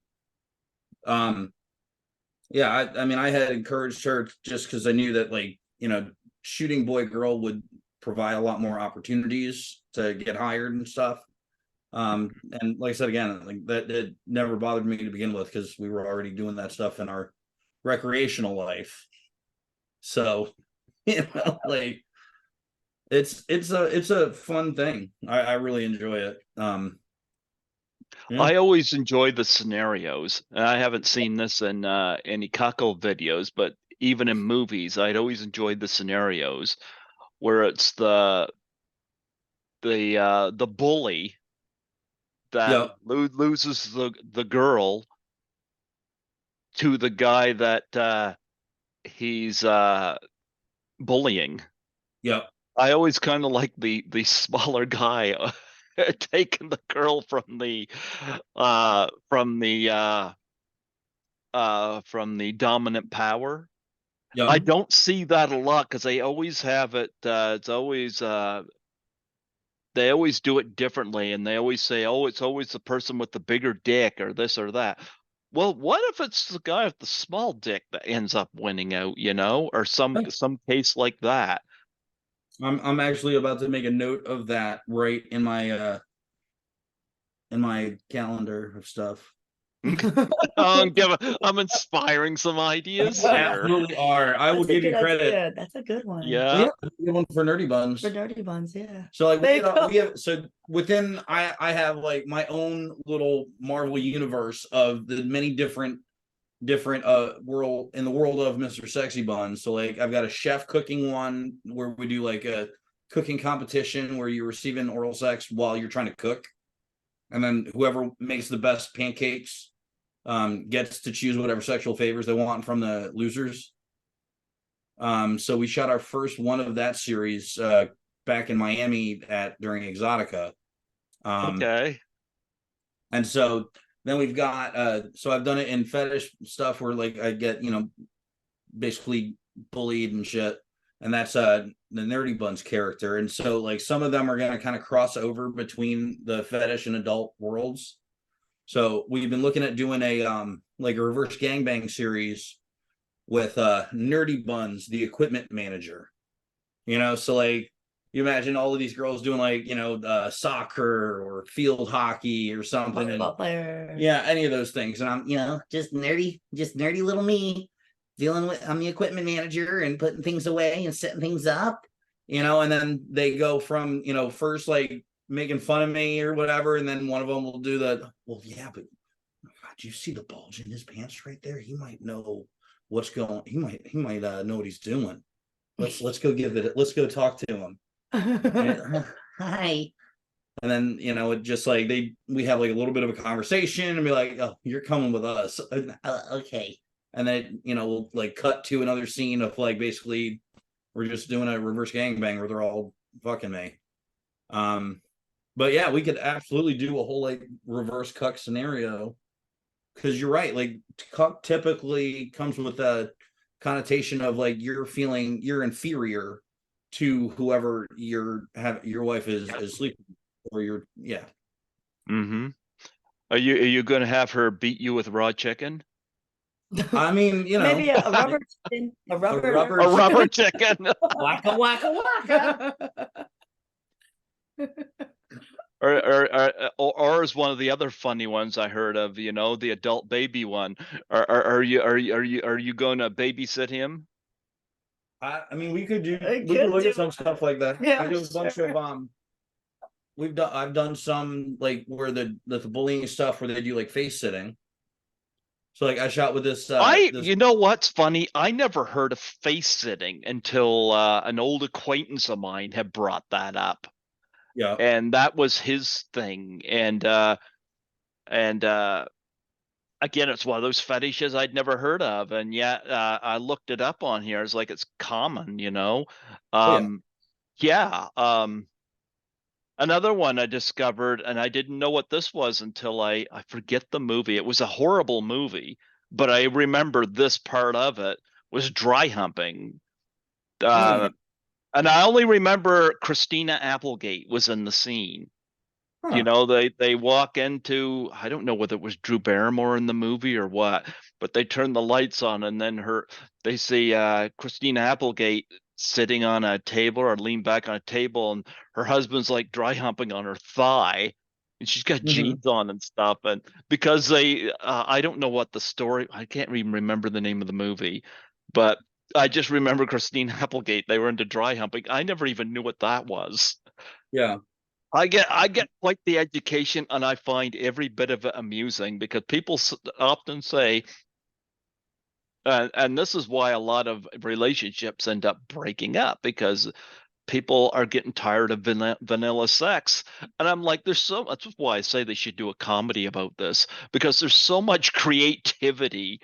Um, yeah, I mean, I had encouraged her just because I knew that, like, shooting boy girl would provide a lot more opportunities to get hired and stuff. And like I said again, like that it never bothered me to begin with because we were already doing that stuff in our recreational life. So, like it's a fun thing. I really enjoy it. Yeah. I always enjoy the scenarios. And I haven't seen this in any cuckold videos, but even in movies, I'd always enjoyed the scenarios where it's the bully that Yeah. loses the girl to the guy that he's bullying. Yeah. I always kind of like the smaller guy taking the girl from the dominant power. I Yeah. don't see that a lot because they always have it. It's always they always do it differently, and they always say, "Oh, it's always the person with the bigger dick or this or that." Well, what if it's the guy with the small dick that ends up winning out, or some case like that? I'm actually about to make a note of that right in my calendar of stuff. I'm inspiring some ideas You here. absolutely are. I will That's a give you good credit. idea. That's a good one. Yeah. Yeah, that's a good one for nerdy buns. For dirty buns, yeah. So like There you go. we have so within I have like my own little Marvel universe of the many different world in the world of Mr. Sexy Buns. So like I've got a chef cooking one where we do like a cooking competition where you're receiving oral sex while you're trying to cook. And then whoever makes the best pancakes gets to choose whatever sexual favors they want from the losers. So we shot our first one of that series back in Miami during Exotica. Okay. And so then we've got so I've done it in fetish stuff where like I get, basically bullied and shit. And that's the Nerdy Buns character. And so like some of them are gonna kind of cross over between the fetish and adult worlds. So we've been looking at doing a like a reverse gangbang series with Nerdy Buns, the equipment manager. So like you imagine all of these girls doing like, soccer or field hockey or something. Volleyball player. Yeah, any of those things. And I'm, just nerdy little me I'm the equipment manager and putting things away and setting things up, and then they go from, first like making fun of me or whatever. And then one of them will do well, yeah, but God, do you see the bulge in his pants right there? He might know what's going, he might know what he's doing. Let's go let's go talk to him. Hi. And then, it just like we have like a little bit of a conversation and be like, oh, you're coming with us. Okay. And then, we'll like cut to another scene of like basically we're just doing a reverse gangbang where they're all fucking me. But yeah, we could absolutely do a whole like reverse cuck scenario. Because you're right, like cuck typically comes with a connotation of like you're feeling you're inferior to whoever your wife is sleeping or yeah. Mm-hmm. Are you going to have her beat you with raw chicken? I mean, maybe a rubber chicken, A rubber chicken. Waka waka waka. Or is one of the other funny ones I heard of, the adult baby one. Are you going to babysit him? I mean, we could look at some stuff like that. Yeah, I do a bunch of I've done some like where the bullying stuff where they do like face sitting. So like I shot with this. You know what's funny? I never heard of face sitting until an old acquaintance of mine had brought that up. Yeah. And that was his thing. And again, it's one of those fetishes I'd never heard of, and yet I looked it up on here. It's like it's common, Yeah. Another one I discovered, and I didn't know what this was until I forget the movie. It was a horrible movie, but I remember this part of it was dry humping. And I only remember Christina Applegate was in the scene. Huh. They walk into, I don't know whether it was Drew Barrymore in the movie or what, but they turn the lights on and then they see Christina Applegate sitting on a table or lean back on a table, and her husband's like dry humping on her thigh, and she's got jeans on and stuff. And because I don't know what the story, I can't even remember the name of the movie, but I just remember Christina Applegate. They were into dry humping. I never even knew what that was. Yeah. I get quite the education, and I find every bit of it amusing because people often say, and this is why a lot of relationships end up breaking up, because people are getting tired of vanilla sex. And I'm like, that's why I say they should do a comedy about this, because there's so much creativity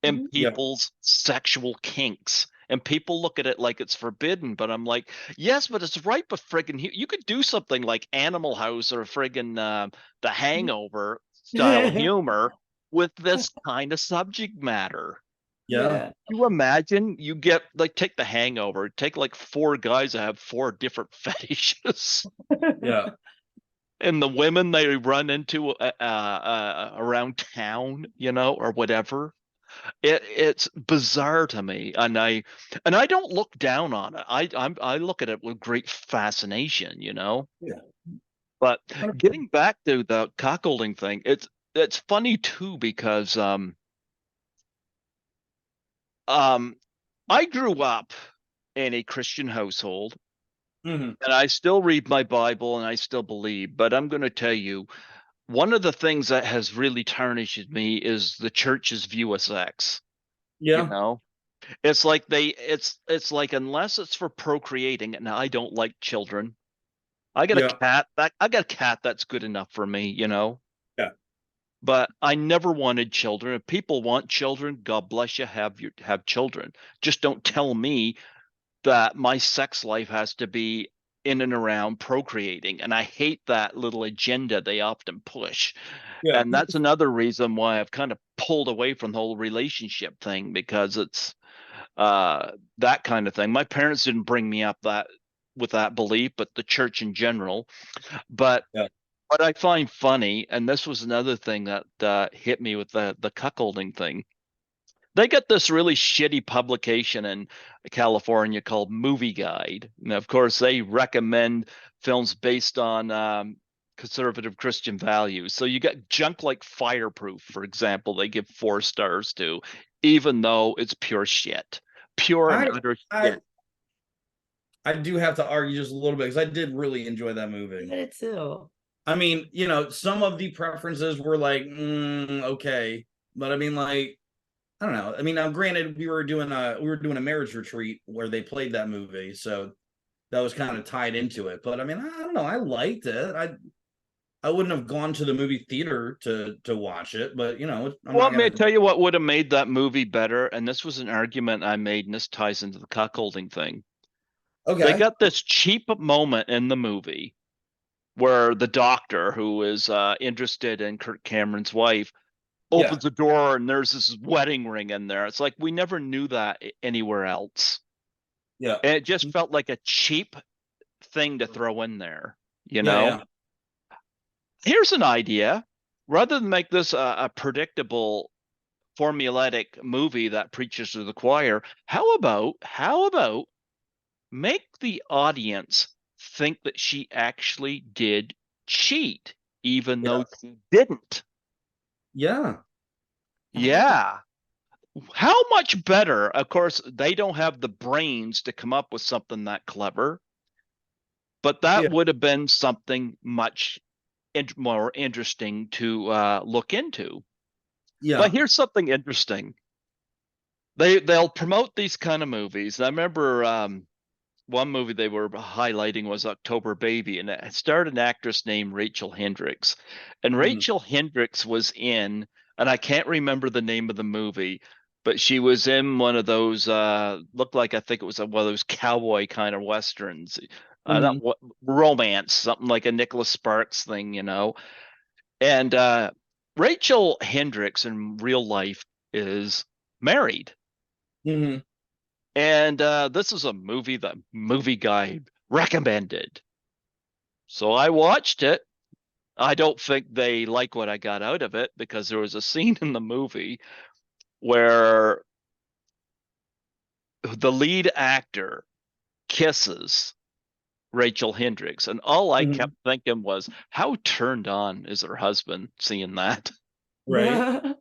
in people's sexual kinks. And people look at it like it's forbidden, but I'm like, yes, but it's right. But friggin', you could do something like Animal House or friggin' The Hangover style humor with this kind of subject matter. Yeah. You imagine you get like, take The Hangover, take like 4 guys that have 4 different fetishes. Yeah. And the women they run into around town, or whatever. It's bizarre to me, and I don't look down on it. I look at it with great fascination, Yeah. But getting back to the cuckolding thing, it's funny too because um I grew up in a Christian household Hmm. and I still read my Bible and I still believe, but I'm going to tell you one of the things that has really tarnished me is the church's view of sex, you Yeah. know? It's like it's like unless it's for procreating, and I don't like children. Yeah. I got a cat that's good enough for me, you know. Yeah. But I never wanted children. If people want children, God bless you, have children. Just don't tell me that my sex life has to be in and around procreating. And I hate that little agenda they often push. Yeah. And that's another reason why I've kind of pulled away from the whole relationship thing because it's that kind of thing. My parents didn't bring me up that with that belief, but the church in general. But Yeah. what I find funny, and this was another thing that hit me with the cuckolding thing. They got this really shitty publication in California called Movie Guide. And of course, they recommend films based on conservative Christian values. So you got junk like Fireproof, for example, they give 4 stars to, even though it's pure shit, pure and I utter I shit. I do have to argue just a little bit because I did really enjoy that I movie. did it too. I mean, some of the preferences were like, okay, but I mean, like, I don't know. I mean, now granted, we were doing a marriage retreat where they played that movie, so that was kind of tied into it. But I mean, I don't know. I liked it. I wouldn't have gone to the movie theater to watch it, but I'm not Want me to gonna. tell you what would have made that movie better? And this was an argument I made, and this ties into the cuckolding thing. They Okay. got this cheap moment in the movie where the doctor, who is interested in Kirk Cameron's wife, Yeah. opens the door and there's this wedding ring in there. It's like we never knew that anywhere else. Yeah. And it just felt like a cheap thing to throw in there, you Yeah. know? Yeah. Here's an idea. Rather than make this a predictable formulaic movie that preaches to the choir, how about make the audience think that she actually did cheat, even Yeah. though she didn't? Yeah. I like that. Yeah. How much better? Of course, they don't have the brains to come up with something that clever, but that Yeah. would have been something much more interesting to look into. But Yeah. here's something interesting. They'll promote these kind of movies. I remember one movie they were highlighting was October Baby, and it starred an actress named Rachel Hendricks. And Mhm. Rachel Hendricks was in, and I can't remember the name of the movie, but she was in one of those looked like I think it was one of those cowboy kind of westerns. Not Mhm. what romance, something like a Nicholas Sparks thing, you know. And Rachel Hendricks in real life is married. Mhm. And this is a movie that Movie Guide recommended. So I watched it. I don't think they like what I got out of it because there was a scene in the movie where the lead actor kisses Rachel Hendricks. And all I kept Mhm. thinking was, how turned on is her husband seeing that? Right.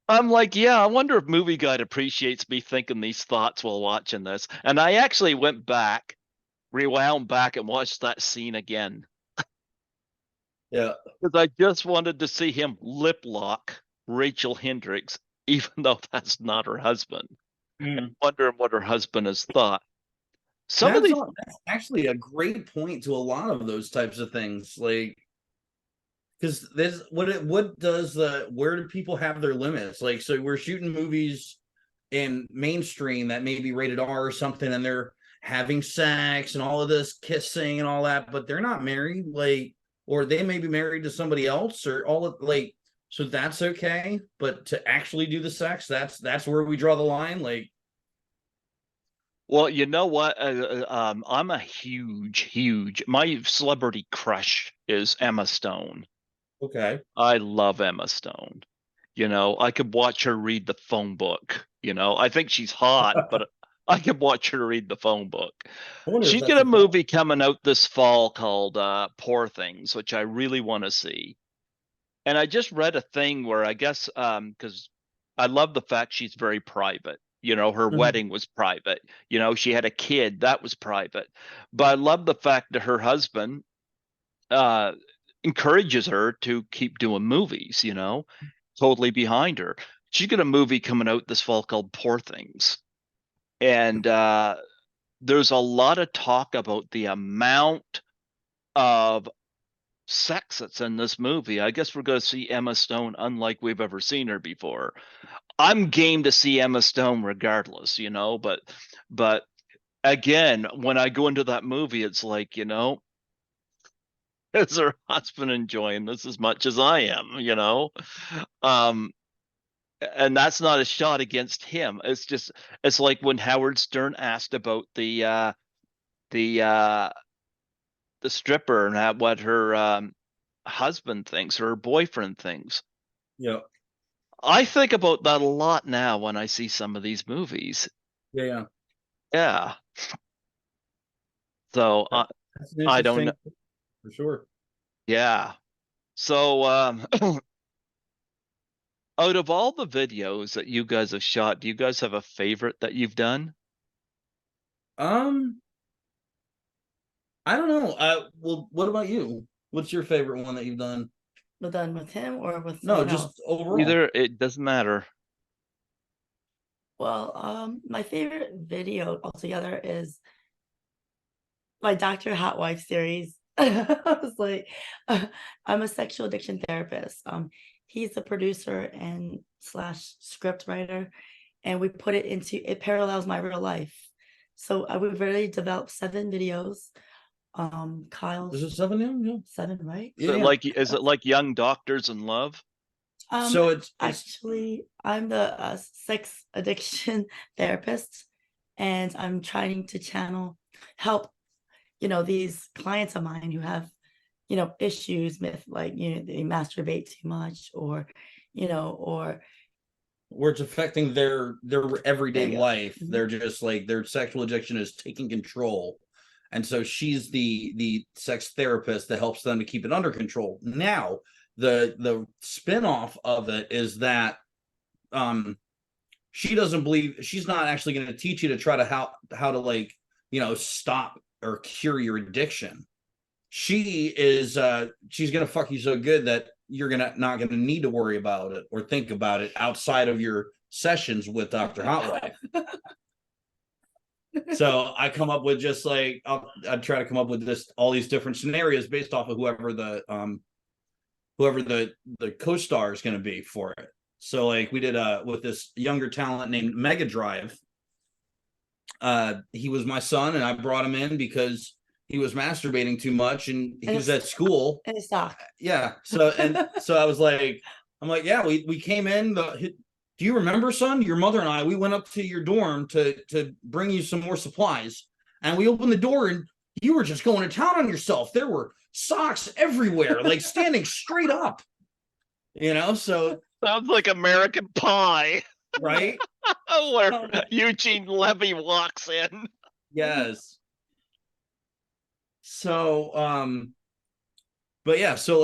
I'm like, yeah, I wonder if Movie Guide appreciates me thinking these thoughts while watching this. And I actually went back, rewound back, and watched that scene again Yeah. because I just wanted to see him lip lock Rachel Hendricks, even though that's not her husband. Mhm. Wondering what her husband has thought. Some of That's these, all, that's actually a great point to a lot of those types of things. Like, because there's what does the where do people have their limits? Like, so we're shooting movies in mainstream that may be rated R or something, and they're having sex and all of this kissing and all that, but they're not married, like, or they may be married to somebody else, or all of like, so that's okay. But to actually do the sex, that's where we draw the line. Like, well, you know what? I'm a huge. My celebrity crush is Emma Stone. okay, I love Emma Stone. You know, I could watch her read the phone book. You know, I think she's hot, I but I could watch her read the phone book. wonder if She's that's got a a thing. movie coming out this fall called Poor Things, which I really want to see. And I just read a thing where I guess because I love the fact she's very private. You know, her Mhm. wedding was private. You know, she had a kid, that was private. But I love the fact that her husband uh encourages her to keep doing movies, you know, totally behind her. She's got a movie coming out this fall called Poor Things. And there's a lot of talk about the amount of sex that's in this movie. I guess we're going to see Emma Stone unlike we've ever seen her before. I'm game to see Emma Stone regardless, you know, but again, when I go into that movie, it's like, you know, is her husband enjoying this as much as I am, you know? Um, and that's not a shot against him. It's just it's like when Howard Stern asked about the uh the stripper and what her husband thinks or her boyfriend thinks. Yeah. I think about that a lot now when I see some of these movies. Yeah. Yeah. So That's an I don't know. interesting for sure. Yeah. So out of all the videos that you guys have shot, do you guys have a favorite that you've done? Um, I don't know. Well, what about you? What's your favorite one that you've done? We're done with him or with No, someone just else? overall. Either it doesn't matter. Well, my favorite video altogether is my Dr. Hot Wife series. I was like, I'm a sexual addiction therapist. He's the producer and slash script writer, and we put it into it parallels my real life. So we've already developed 7 videos. Is it Kyle's 7 now? Yeah. 7, right? Is Yeah, it yeah. like Young Doctors in Love? So it's Actually, I'm the sex addiction therapist, and I'm trying to help, these clients of mine who have, issues with like, they masturbate too much or where it's affecting their everyday there you go. life. Mhm. They're just like their sexual addiction is taking control. And so she's the sex therapist that helps them to keep it under control. Now, the spin-off of it is that um she doesn't believe she's not actually going to teach you to try to how to like, stop or cure your addiction. She's gonna fuck you so good that you're not gonna need to worry about it or think about it outside of your sessions with Dr. Hotwife. So I come up with just like I try to come up with all these different scenarios based off of whoever the co-star is going to be for it. So like we did with this younger talent named Mega Drive. He was my son, and I brought him in because he was masturbating too much, and he was at school. And it's sock. Yeah. So I was like, I'm like, yeah, we came in. Do you remember, son? Your mother and I, we went up to your dorm to bring you some more supplies, and we opened the door, and you were just going to town on yourself. There were socks everywhere, like standing straight up. So Sounds like American Pie. right? Where Eugene Levy walks in. Yes. So but yeah, so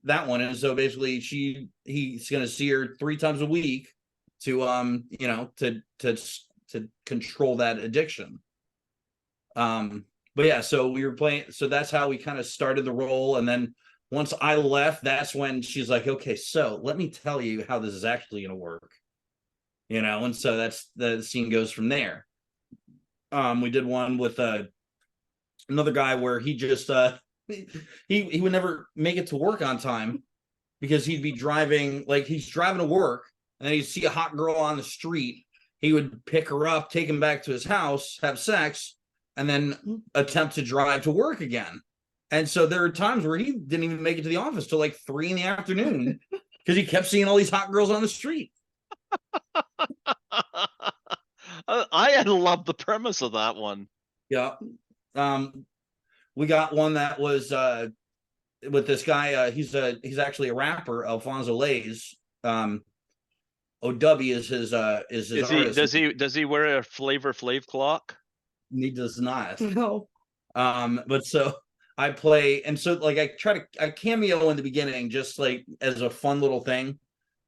that one, and so basically he's gonna see her 3 times a week to to control that addiction. But yeah, so we were playing, so that's how we kind of started the role. And then once I left, that's when she's like, okay, so let me tell you how this is actually gonna work. And so that's the scene goes from there. We did one with another guy where he just he would never make it to work on time because he'd be driving, like he's driving to work, and then he'd see a hot girl on the street. He would pick her up, take him back to his house, have sex, and then attempt to drive to work again. And so there are times where he didn't even make it to the office till like 3 p.m. because he kept seeing all these hot girls on the street. I love the premise of that one. Yeah. We got one that was with this guy. He's actually a rapper, Alfonso Lays. OW is his artist. Does he wear a Flavor Flav clock? He does not. No. But so I play, and so like I cameo in the beginning just like as a fun little thing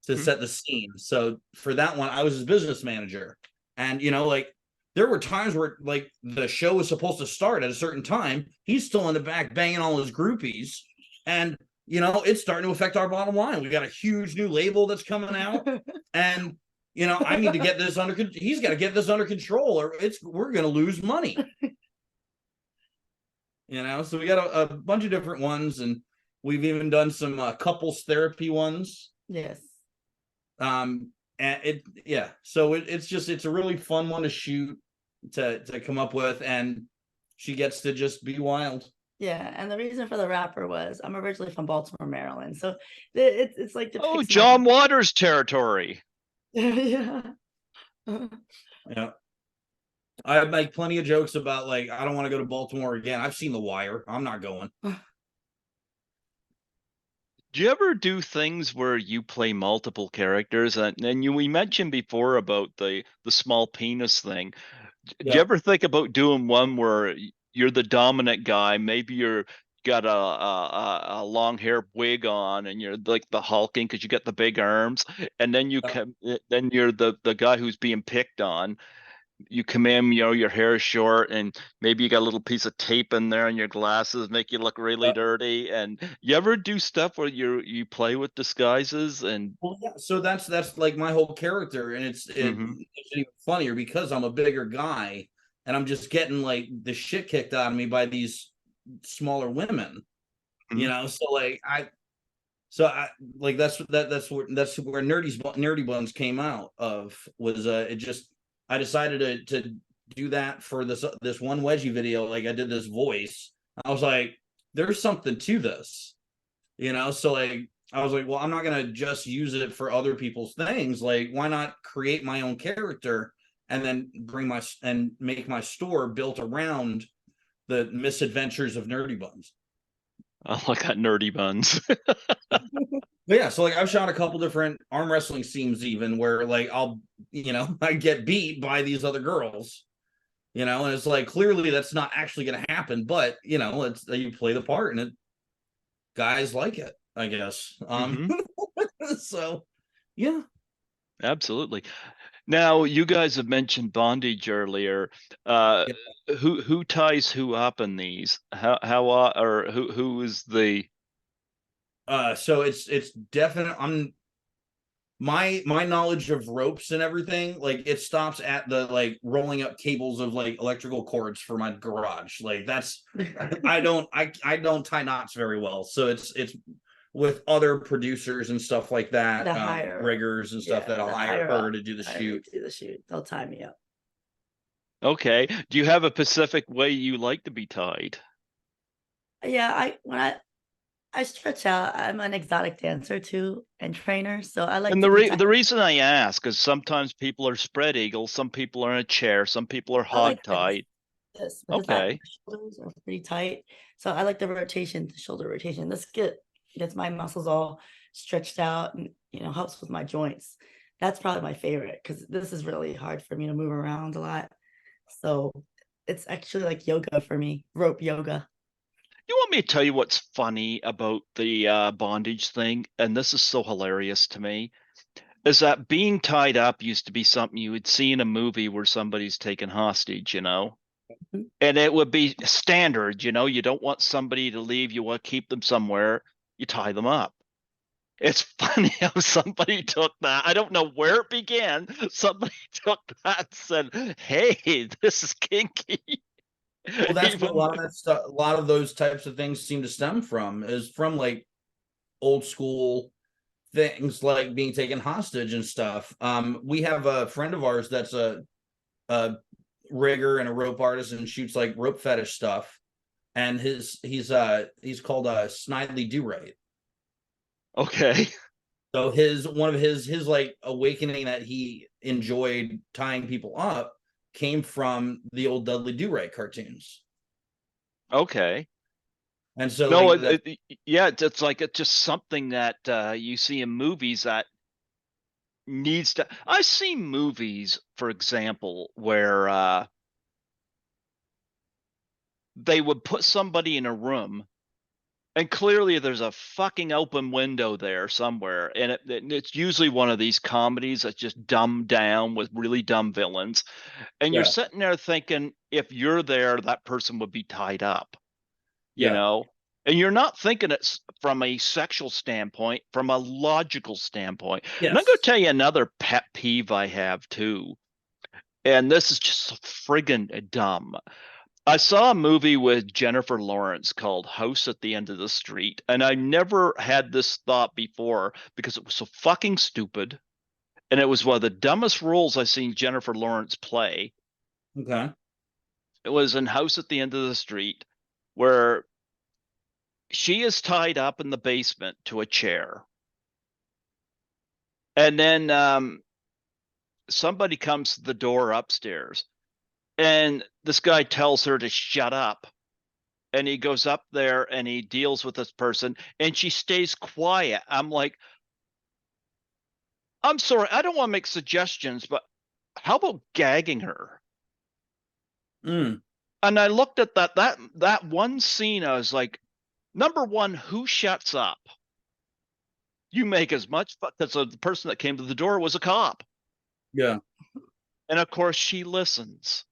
to Hmm. set the scene. So for that one, I was his business manager, and like there were times where like the show was supposed to start at a certain time. He's still in the back banging all his groupies, and it's starting to affect our bottom line. We got a huge new label that's coming out, and I need to get this under. He's got to get this under control, or we're going to lose money. So we got a bunch of different ones, and we've even done some couples therapy ones. Yes. And it's a really fun one to shoot, to come up with, and she gets to just be wild. Yeah, and the reason for the rapper was I'm originally from Baltimore, Maryland, so it's like Oh, depicts John Waters territory. yeah. Yeah. I make plenty of jokes about like I don't want to go to Baltimore again. I've seen The Wire. I'm not going. Do you ever do things where you play multiple characters? And we mentioned before about the small penis thing. Do you Yeah. ever think about doing one where you're the dominant guy? Maybe you're got a long hair wig on, and you're like the hulking because you got the big arms, and then then you're the guy who's being picked on. You come in, your hair is short, and maybe you got a little piece of tape in there, and your glasses make you look really dirty. And you ever do stuff where you play with disguises and Well, yeah, so that's like my whole character, and it's Mhm. even funnier because I'm a bigger guy, and I'm just getting like the shit kicked out of me by these smaller women. Mhm. So I like that's where nerdy buns came out of, was I decided to do that for this one wedgie video. Like I did this voice. I was like, there's something to this. So like I was like, well, I'm not gonna just use it for other people's things. Like, why not create my own character and then make my store built around the misadventures of Nerdy Buns. I like that nerdy buns. But yeah, so like I've shot a couple different arm wrestling scenes even where like I get beat by these other girls, and it's like clearly that's not actually gonna happen, but it's you play the part, and guys like it, I guess. Hmm. So yeah. Absolutely. Now, you guys have mentioned bondage earlier. Uh, Yeah. who ties who up in these? Or who is the? So it's definite. My knowledge of ropes and everything, like it stops at the like rolling up cables of like electrical cords for my garage. Like that's I don't tie knots very well. So it's with other producers and stuff like that, The higher, riggers and stuff, yeah, that I'll the hire higher her up, to do the higher they shoot. do the shoot, they'll tie me up. Okay. Do you have a specific way you like to be tied? Yeah, I stretch out. I'm an exotic dancer too and trainer, so I like And to be tied. the reason I ask is sometimes people are spread eagle, some people are in a chair, some people are I like hog tied. this because my Okay. shoulders are pretty tight. So I like the rotation, the shoulder rotation. This gets my muscles all stretched out and helps with my joints. That's probably my favorite because this is really hard for me to move around a lot. So it's actually like yoga for me, rope yoga. You want me to tell you what's funny about the bondage thing? And this is so hilarious to me. Is that being tied up used to be something you would see in a movie where somebody's taken hostage, Mhm. and it would be standard, you don't want somebody to leave, you want to keep them somewhere, you tie them up. It's funny how somebody took that. I don't know where it began. Somebody took that and said, "Hey, this is kinky." Well, that's what a Even lot of that stuff, a lot of those types of things seem to stem from, is from like old school things like being taken hostage and stuff. We have a friend of ours that's a rigger and a rope artist and shoots like rope fetish stuff. And he's called Snidely Do Right. okay. So one of his like awakening that he enjoyed tying people up came from the old Dudley Do Right cartoons. Okay. And so No, like that. yeah, it's like it's just something that you see in movies that needs to. I've seen movies, for example, where they would put somebody in a room, and clearly there's a fucking open window there somewhere, and it's usually one of these comedies that's just dumbed down with really dumb villains, and you're Yeah. sitting there thinking, if you're there, that person would be tied up, you Yeah. know? And you're not thinking it from a sexual standpoint, from a logical standpoint. And I'm going to Yes. tell you another pet peeve I have too, and this is just so friggin' dumb. I saw a movie with Jennifer Lawrence called House at the End of the Street, and I never had this thought before because it was so fucking stupid, and it was one of the dumbest roles I've seen Jennifer Lawrence play. Okay. It was in House at the End of the Street, where she is tied up in the basement to a chair, and then somebody comes to the door upstairs, and this guy tells her to shut up, and he goes up there and he deals with this person, and she stays quiet. I'm like, I'm sorry, I don't want to make suggestions, but how about gagging her? Mm. And I looked at that one scene, I was like, number one, who shuts up? You make as much, because the person that came to the door was a cop, Yeah. and of course she listens.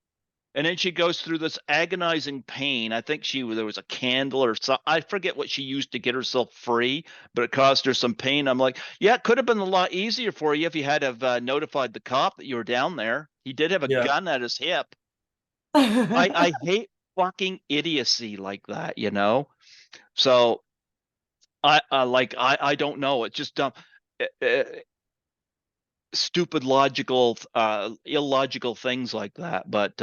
And then she goes through this agonizing pain. I think there was a candle or something. I forget what she used to get herself free, but it caused her some pain. I'm like, yeah, it could have been a lot easier for you if you had have notified the cop that you were down there. He did have a Yeah. gun at his hip. I hate fucking idiocy like that, you know? So I don't know. It's just dumb. Stupid logical illogical things like that, but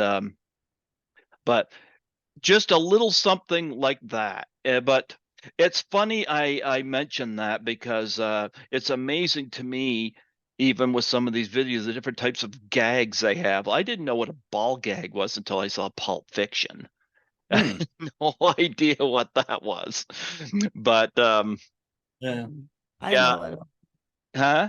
just a little something like that. But it's funny I mentioned that because it's amazing to me, even with some of these videos, the different types of gags they have. I didn't know what a ball gag was until I saw Pulp Fiction. I Mm. had no idea what that was. But Yeah. I didn't yeah, know it. huh?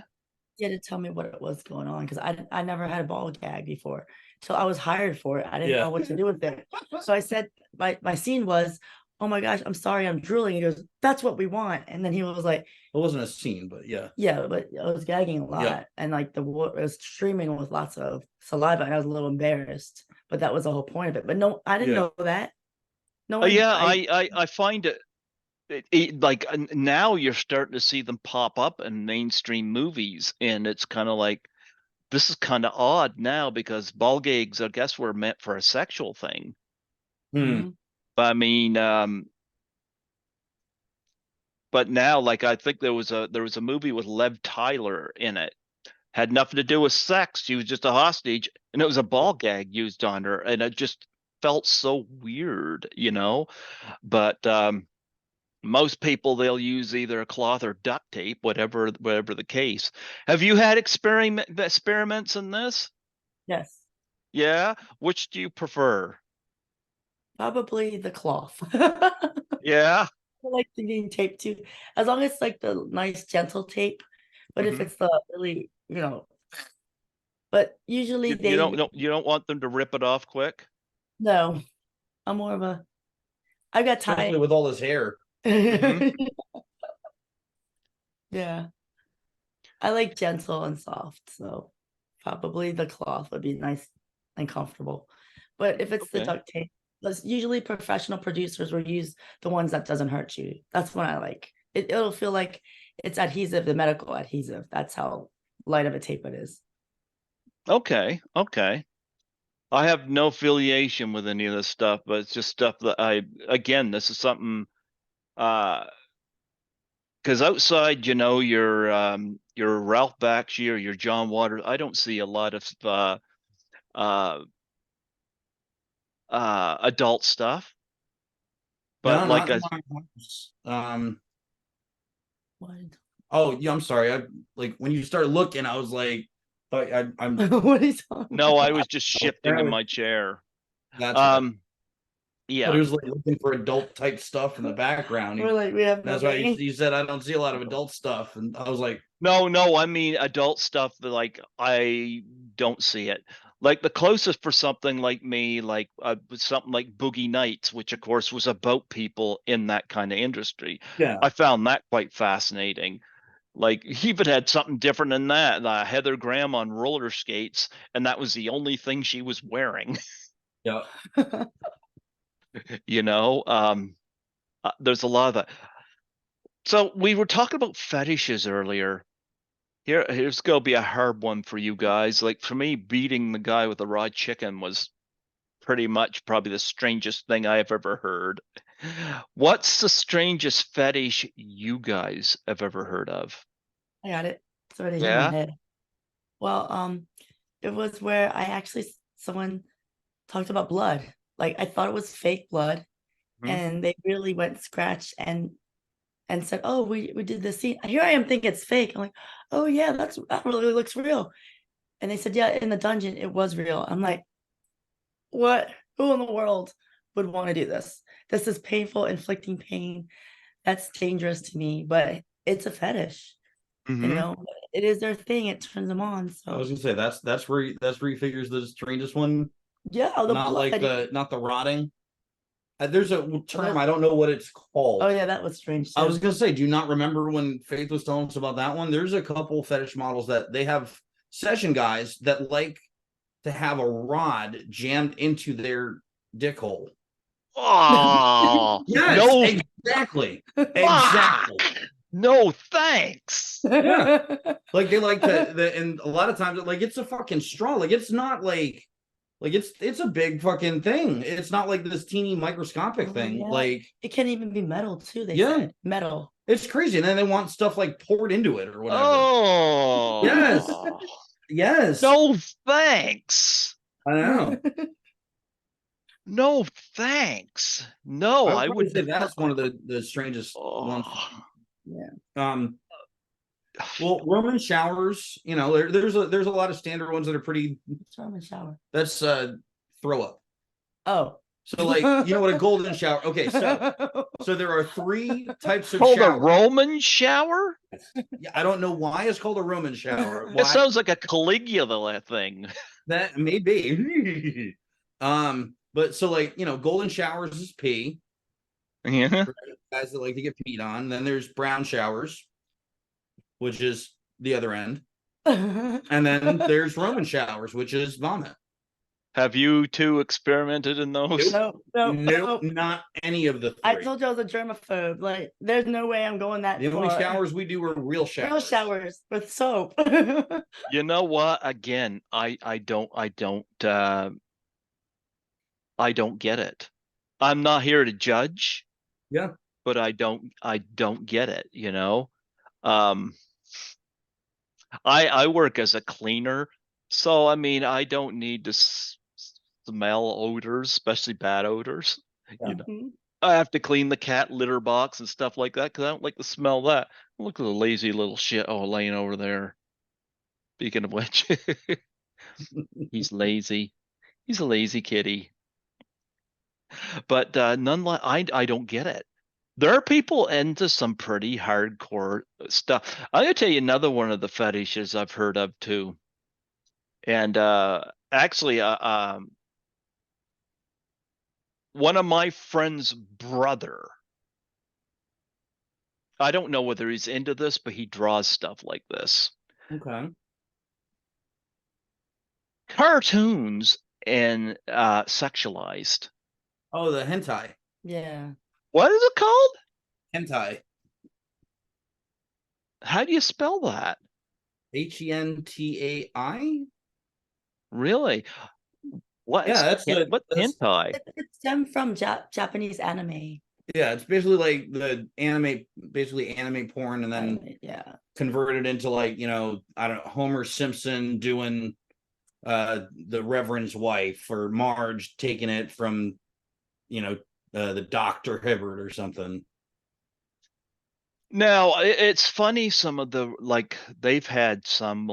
You had to tell me what was going on because I never had a ball gag before. So I was hired for it. I didn't Yeah. know what to do with it. So I said my scene was, oh my gosh, I'm sorry, I'm drooling. He goes, that's what we want. And then he was like, It wasn't a scene, but yeah. yeah, but I was gagging a lot. Yeah. And like it was streaming with lots of saliva, and I was a little embarrassed. But that was the whole point of it. But no, I didn't Yeah. know that. No one Yeah, I find like now you're starting to see them pop up in mainstream movies, and it's kind of like, this is kind of odd now because ball gags, I guess, were meant for a sexual thing. Mm. But I mean, but now, like, I think there was a movie with Lev Tyler in it. Had nothing to do with sex. She was just a hostage, and it was a ball gag used on her, and it just felt so weird, you know. But most people, they'll use either a cloth or duct tape, whatever the case. Have you had experiments in this? Yes, Yeah, which do you prefer? probably the cloth. I Yeah. like the getting tape too, as long as it's like the nice gentle tape. But if Mhm. it's the really, but usually You they don't want them to rip it off quick? no. I'm more of a I got Especially tired. with all his hair. Mhm. Yeah. I like gentle and soft, so probably the cloth would be nice and comfortable. But if it's the Okay. duct tape, that's usually professional producers will use the ones that doesn't hurt you. That's what I like. It'll feel like it's adhesive, the medical adhesive. That's how light of a tape it is. Okay. Okay. I have no affiliation with any of this stuff, but it's just stuff that again, this is something, uh, because outside, your Ralph Bakshi or your John Waters, I don't see a lot of uh, adult stuff. But No, like not I, in my house. What? Oh yeah, I'm sorry. I like when you start looking, I was like, I'm What are you talking no, I about? was just shifting in my chair. that's why. Um, But yeah. he was like looking for adult type stuff in the background. We're like, we have That's why nothing. he said I don't see a lot of adult stuff, and I was like, No, I mean adult stuff that, like, I don't see it. Like the closest for something like me, like was something like Boogie Nights, which of course was about people in that kind of industry. Yeah. I found that quite fascinating. Like he even had something different than that. Heather Graham on roller skates, and that was the only thing she was wearing. Yeah. You know, there's a lot of that. So we were talking about fetishes earlier. Here's gonna be a hard one for you guys. Like for me, beating the guy with the raw chicken was pretty much probably the strangest thing I've ever heard. What's the strangest fetish you guys have ever heard of? I got it. It's already in my Yeah. head. Well, it was where someone talked about blood. Like I thought it was fake blood, and they really went scratch and said, "Oh, we did this scene." Here I am thinking it's fake. I'm like, "Oh yeah, that really looks real." And they said, "Yeah, in the dungeon it was real." I'm like, "What? Who in the world would want to do this? This is painful, inflicting pain. That's dangerous to me, but it's a fetish. You Mm-hmm. know, it is their thing. It turns them on. I was So gonna say that's where he figures the strangest one. yeah, the Not blood. like not the rotting. There's a term, there's- I don't know what it's called. Oh yeah, that was strange I was too. gonna say, do you not remember when Faith was telling us about that one? There's a couple fetish models that they have session guys that like to have a rod jammed into their dick hole. Oh, Yes, no, exactly. fuck. Exactly. No, thanks. Yeah. Like they like and a lot of times like it's a fucking straw. Like it's not like it's a big fucking thing. It's not like this teeny microscopic Oh, thing. yeah. Like It can't even be metal too. They Yeah. said metal. it's crazy. And then they want stuff like poured into it or whatever. Oh, Yes. Yes. No, thanks. I know. No, thanks. No, I I would would. say that's one of the strangest ones. Oh. Yeah. Well, Roman showers, there's a lot of standard ones that are pretty. What's wrong with shower? That's throw up. Oh. So like what a golden shower. Okay, so there are 3 types of Called a shower. Roman shower? Yeah, I don't know why it's called a Roman shower. It sounds like a Caligula thing. That may be. But so like golden showers is pee. Yeah. Guys that like to get peed on. Then there's brown showers, which is the other end. And then there's Roman showers, which is vomit. Have you two experimented in those? No, Nope, not any of the 3. I told you I was a germaphobe. Like, there's no way I'm going that The far. only showers we do are real showers. Real showers with soap. You know what? Again, I don't get it. I'm not here to judge. Yeah. But I don't get it, you know? I work as a cleaner, so I mean, I don't need to smell odors, especially bad odors. Yeah. You know, I have to clean the cat litter box and stuff like that because I don't like to smell that. Look at the lazy little shit laying over there. Speaking of which, he's lazy. He's a lazy kitty. But nonetheless, I don't get it. There are people into some pretty hardcore stuff. I'm gonna tell you another one of the fetishes I've heard of too. And actually, one of my friend's brother, I don't know whether he's into this, but he draws stuff like this. Okay. Cartoons and sexualized. Oh, the hentai. Yeah. What is it called? Hentai. How do you spell that? Hentai. Really? What? Yeah, that's what hentai? It stemmed from Japanese anime. Yeah, it's basically like the anime porn, and then converted into like I don't know, Homer Simpson doing the Reverend's wife, or Marge taking it from the Dr. Hibbert or something. Now it's funny, some of the they've had some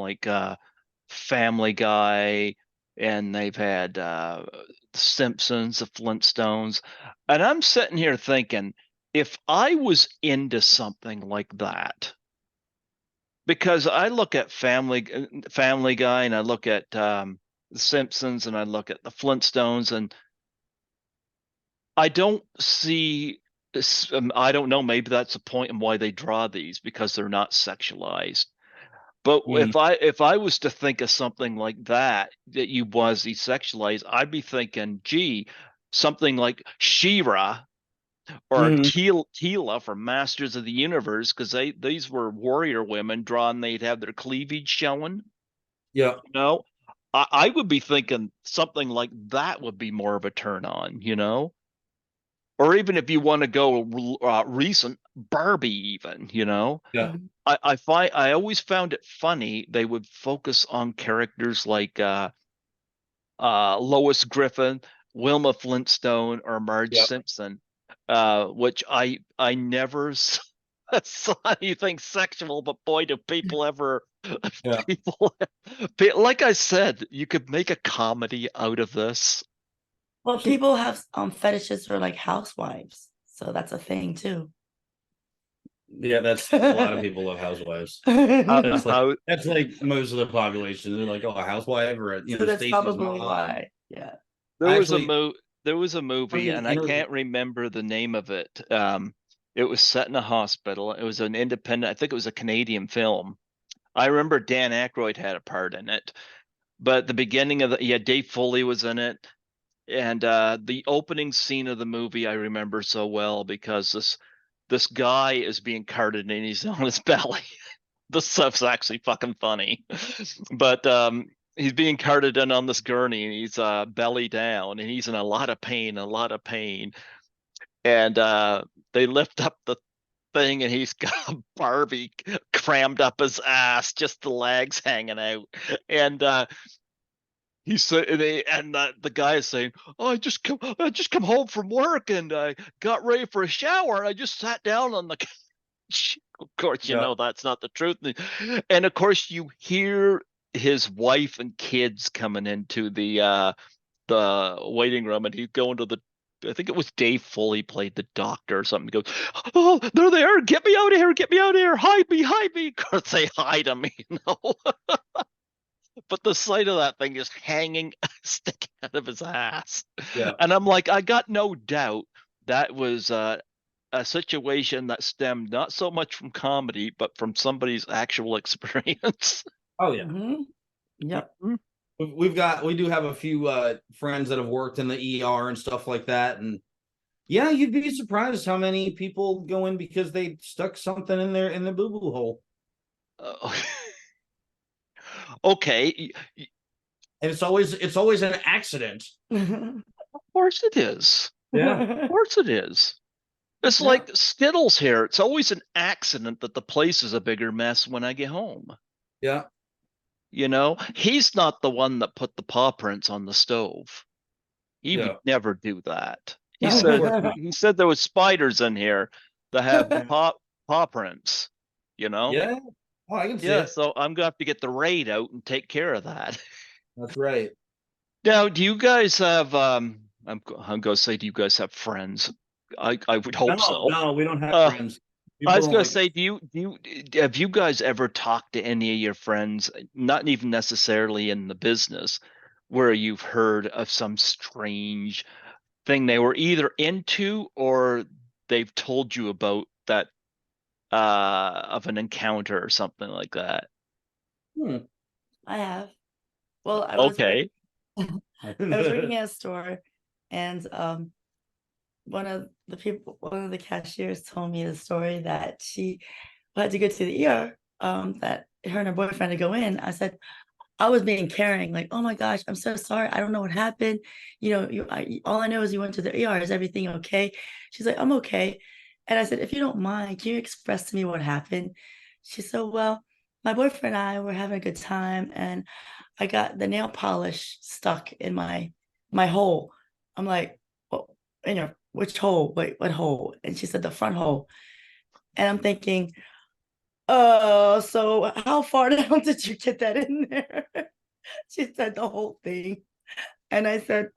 Family Guy, and they've had Simpsons, the Flintstones, and I'm sitting here thinking, if I was into something like that, because I look at Family Guy, and I look at the Simpsons and I look at the Flintstones, and I don't see this. I don't know. Maybe that's the point in why they draw these, because they're not sexualized. But Mm. if I was to think of something like that you was desexualized, I'd be thinking, gee, something like She-Ra or Mhm. Tila from Masters of the Universe, because these were warrior women drawn. They'd have their cleavage showing. Yeah. You know, I would be thinking something like that would be more of a turn on. You know, or even if you want to go recent, Barbie, even. You know. Yeah. I always found it funny they would focus on characters like Lois Griffin, Wilma Flintstone, or Marge Yeah. Simpson, which I never saw anything sexual, but boy, do people ever Yeah. people like I said, you could make a comedy out of this. Well, people have fetishes for like housewives, so that's a thing too. Yeah, that's a lot of people love housewives. That's like How that's like most of the population. They're like, oh, a housewife or So that's Stacey's probably mom. why. Yeah. there I was a actually mo there was a from movie, the and I interview. can't remember the name of it. It was set in a hospital. It was an independent, I think it was a Canadian film. I remember Dan Aykroyd had a part in it, but the beginning of yeah, Dave Foley was in it, and the opening scene of the movie I remember so well because this guy is being carted and he's on his belly. This stuff's actually fucking funny, but he's being carted in on this gurney and he's belly down and he's in a lot of pain, and they lift up the thing and he's got Barbie crammed up his ass, just the legs hanging out. And he said, the guy is saying, "Oh, I just come home from work and I got ready for a shower. I just sat down on the couch." Of course, you Yeah. know that's not the truth. And of course, you hear his wife and kids coming into the waiting room, and he's going to the. I think it was Dave Foley played the doctor or something. He goes, "Oh, there they are! Get me out of here! Get me out of here! Hide me! Hide me!" Of course, they hide him, you know. But the sight of that thing just hanging, sticking out of his ass, Yeah. and I'm like, I got no doubt that was a situation that stemmed not so much from comedy, but from somebody's actual experience. Oh yeah. Hmm. Yep. We do have a few friends that have worked in the ER and stuff like that, and yeah, you'd be surprised how many people go in because they stuck something in there in the boo boo hole. Uh, okay, And it's always an accident. of course it is. Yeah. Of course it is. It's Yeah. like Skittles here. It's always an accident that the place is a bigger mess when I get home. Yeah. You know, he's not the one that put the paw prints on the stove. He would Yeah. never do that. He No, of said course not. he said there was spiders in here that have paw prints, you know? Yeah. Oh, I can see Yeah, it. so I'm gonna have to get the raid out and take care of that. That's right. Now, do you guys have I'm gonna say, do you guys have friends? I would hope No, so. no, we don't have Uh friends. I People was don't gonna like say, have you guys ever talked to any of your friends, not even necessarily in the business, where you've heard of some strange thing they were either into or they've told you about that of an encounter or something like that? it. I have. Well, Okay. I was working at a store, and one of the cashiers told me the story that she had to go to the ER, that her and her boyfriend to go in. I said, I was being caring, like, oh my gosh, I'm so sorry. I don't know what happened. All I know is you went to the ER. Is everything okay? She's like, I'm okay. And I said, if you don't mind, can you express to me what happened? She said, well, my boyfriend and I were having a good time, and I got the nail polish stuck in my hole. I'm like, well, which hole? Wait, what hole? And she said the front hole. And I'm thinking, so how far down did you get that in there? She said the whole thing. And I said,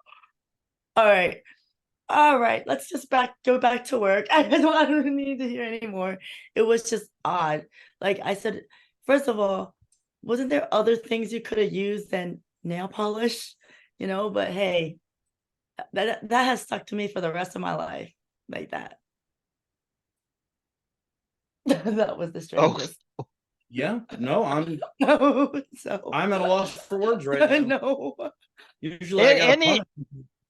all right, let's just go back to work. I don't need to hear anymore. It was just odd. Like I said, first of all, wasn't there other things you could have used than nail polish, but hey, that has stuck to me for the rest of my life, like that. That was the strangest. Yeah, no, I'm So I'm at a loss for words right now. no. Usually I got a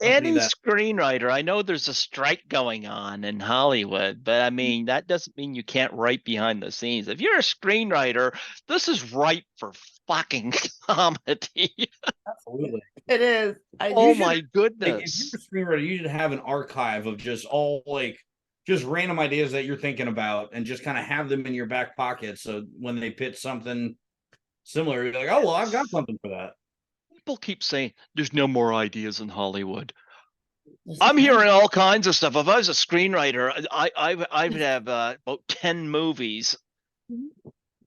Any that screenwriter, I know there's a strike going on in Hollywood, but I mean, that doesn't mean you can't write behind the scenes. If you're a screenwriter, this is ripe for fucking comedy. absolutely. It is. Oh You should, my if goodness. you're a screenwriter, you should have an archive of just all just random ideas that you're thinking about and just kind of have them in your back pocket. So when they pitch something similar, you're like, oh, well, I've got something for that. People keep saying there's no more ideas in Hollywood. Yes, I'm you can. hearing all kinds of stuff. If I was a screenwriter, I would have about 10 movies.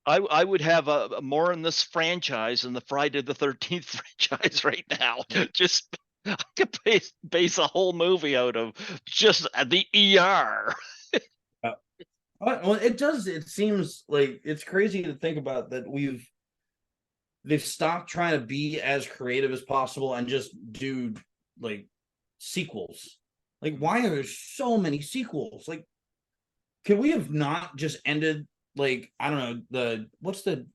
I would have more in this franchise than the Friday the 13th franchise right now. Just I could base a whole movie out of just the ER. Well, it does. It seems like it's crazy to think about that they've stopped trying to be as creative as possible and just do like sequels. Like, why are there so many sequels? Like, could we have not just ended like, I don't know, what's the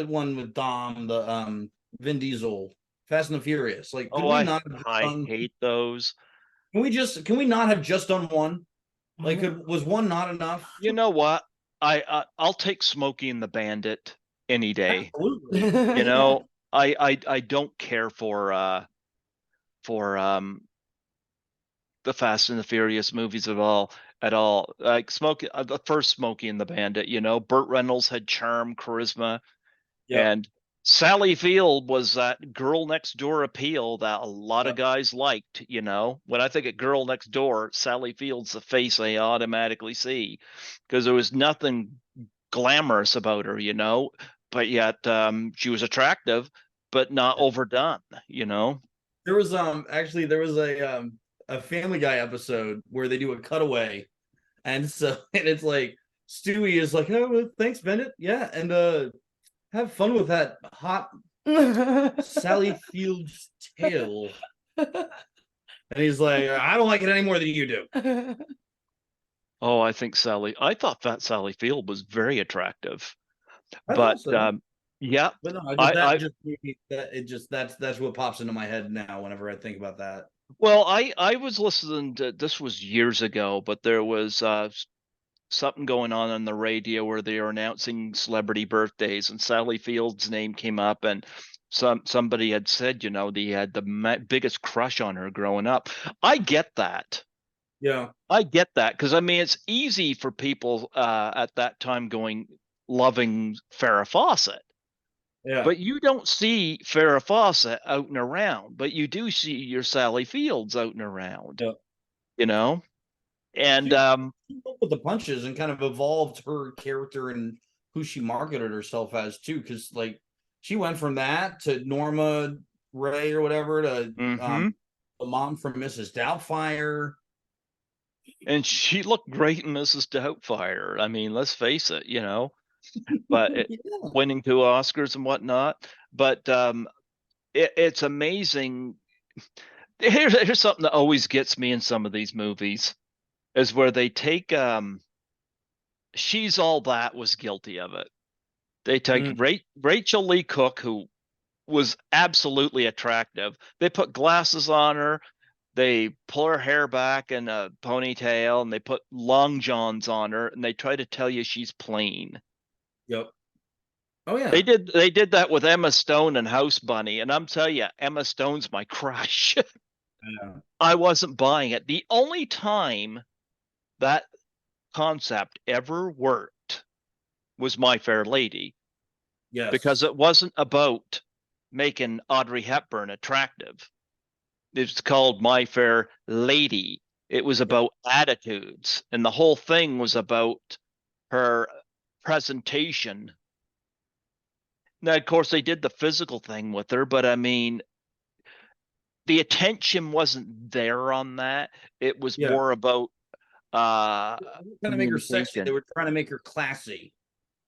one with Dom, the Vin Diesel, Fast and the Furious? Like, could Oh, we not have I hate those. can we not have just done one? Like, was one not enough? You know what? I'll take Smokey and the Bandit any day. Absolutely. You know, I don't care for the Fast and the Furious movies at all. Like Smokey, the first Smokey and the Bandit. Burt Reynolds had charm, charisma, Yep. and Sally Field was that girl next door appeal that a lot of Yep. guys liked. When I think of girl next door, Sally Field's the face I automatically see because there was nothing glamorous about her, but yet she was attractive, but not overdone. There was actually there was a Family Guy episode where they do a cutaway, and it's like Stewie is like, oh, well, thanks, Bennett. Yeah, and have fun with that hot Sally Field's tail. And he's like, I don't like it any more than you do. Oh, I thought Fat Sally Field was very attractive, I but thought so. yeah, But no, I that's what pops into my head now whenever I think about that. well, I was listening to this was years ago, but there was something going on the radio where they were announcing celebrity birthdays, and Sally Field's name came up, and somebody had said, they had the biggest crush on her growing up. I get that. Yeah. I get that because I mean it's easy for people at that time loving Farrah Fawcett, Yeah. but you don't see Farrah Fawcett out and around, but you do see your Sally Fields out and around, Yeah. and She rolled with the punches and kind of evolved her character and who she marketed herself as too, because like she went from that to Norma Ray or whatever to the mom from Mrs. Doubtfire. and she looked great in Mrs. Doubtfire. I mean, let's face it, but Yeah. winning 2 Oscars and whatnot. But it's amazing. Here's something that always gets me in some of these movies is where they take She's All That was guilty of it. They take Rachel Lee Cook, who was absolutely attractive. They put glasses on her. They pull her hair back in a ponytail, and they put long johns on her, and they try to tell you she's plain. Yep. Oh yeah. They did that with Emma Stone and House Bunny, and I'm telling you, Emma Stone's my crush. Yeah. I wasn't buying it. The only time that concept ever worked was My Fair Lady. Yes. Because it wasn't about making Audrey Hepburn attractive. It's called My Fair Lady. It was about attitudes, and the whole thing was about her presentation. Now, of course, they did the physical thing with her, but I mean, the attention wasn't there on that. It was more about trying to make her sexy. They were trying to make her classy.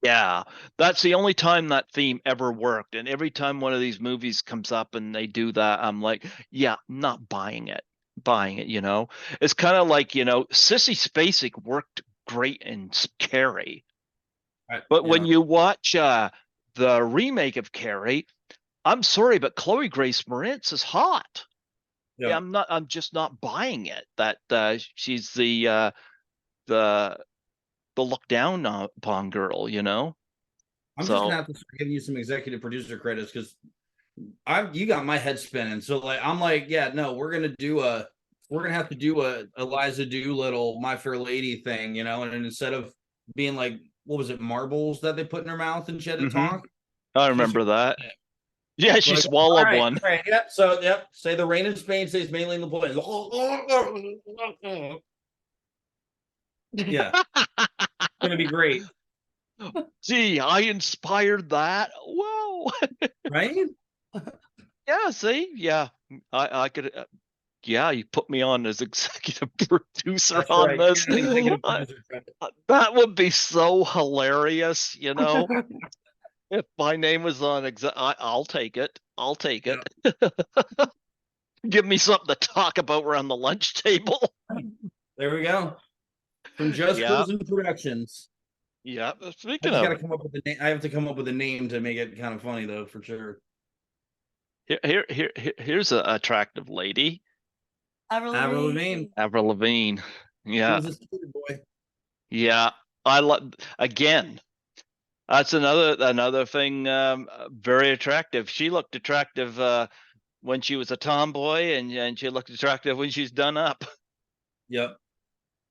Yeah, that's the only time that theme ever worked. And every time one of these movies comes up and they do that, I'm like, yeah, not buying it. Buying it, It's kind of like, Sissy Spacek worked great in Carrie. But when you watch the remake of Carrie, I'm sorry, but Chloe Grace Moretz is hot. Yeah, I'm just not buying it that she's the look down upon girl, I'm just gonna have to start giving you some executive producer credits because you got my head spinning. So like I'm like, yeah, no, we're gonna have to do a Eliza Doolittle, My Fair Lady thing, and instead of being like, what was it, marbles that they put in her mouth and she had to talk. I remember that. Yeah, she like, swallowed one. All right, yep. So say the reign of Spain stays mainly in the place. Yeah. It's gonna be great. Gee, I inspired that. Whoa. Right? Yeah, see? Yeah. I could yeah, you put me on as executive producer. That's on right. This. That would be so hilarious, If my name was on I'll take it. I'll take it. Give me something to talk about around the lunch table. There we go. From Just Cruising Productions. Yeah. Speaking of, come up with a name. I have to come up with a name to make it kind of funny, though, for sure. Here's an attractive lady. Avril Lavigne. Avril Lavigne. Yeah. He was a skater boy. Yeah. I love again. That's another thing. Very attractive. She looked attractive when she was a tomboy, and she looked attractive when she's done up. Yep.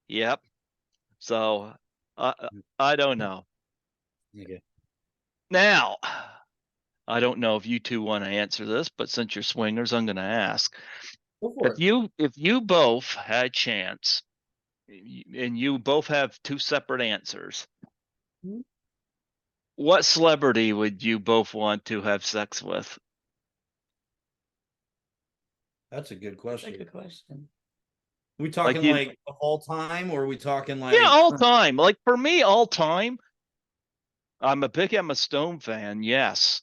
Yep. So I don't know. Okay. Now, I don't know if you two want to answer this, but since you're swingers, I'm going to ask. Go for it. If you both had a chance, and you both have two separate answers, what celebrity would you both want to have sex with? That's a good question. That's a good question. Are we talking like all time, or are we talking like all time? Like for me, all time. I'm a big Emma Stone fan, yes.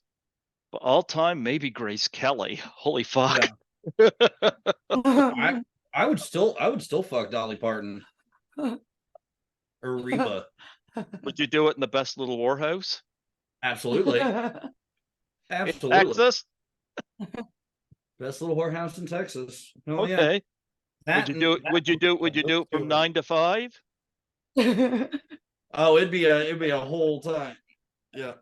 But all time, maybe Grace Kelly. Holy fuck. Yeah. I would still fuck Dolly Parton. Or Reba. Would you do it in the best little whorehouse? Absolutely. Absolutely. Texas? Best little whorehouse in Texas. Oh, okay. Yeah. Would you do it from 9 to 5? Oh, it'd be a whole time. Yeah.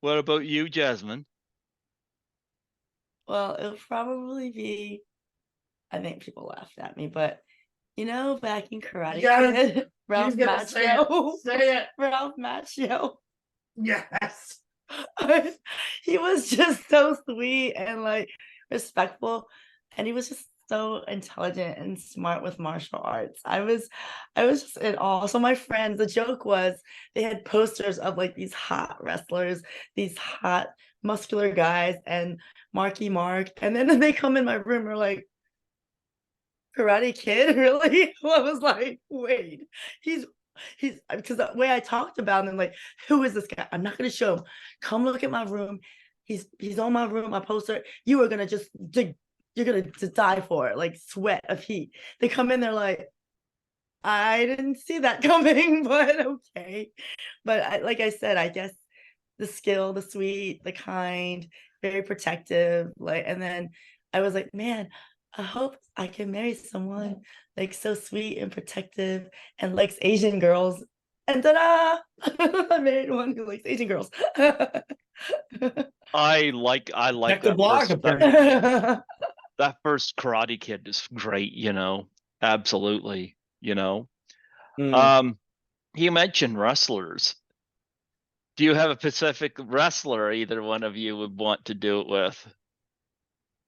What about you, Jazmine? Well, it'll probably be, I think people laughed at me, but back in Karate Kid, Ralph Macchio. Say it. Ralph Macchio. Yes. He was just so sweet and like respectful, and he was just so intelligent and smart with martial arts. I was just in awe. So my friends, the joke was they had posters of like these hot wrestlers, these hot muscular guys, and Marky Mark, and then they come in my room, we're like, Karate Kid, really? I was like, wait, he's because the way I talked about him, like, who is this guy? I'm not gonna show him. Come look at my room. He's on my room, my poster. You are gonna you're gonna just die for it, like sweat of heat. They come in, they're like, I didn't see that coming, but okay. But like I said, I guess the skill, the sweet, the kind, very protective, like, and then I was like, man, I hope I can marry someone like so sweet and protective and likes Asian girls. And ta-da! I married one who likes Asian girls. I like the block. That first Karate Kid is great, absolutely, You mentioned wrestlers. Do you have a specific wrestler either one of you would want to do it with?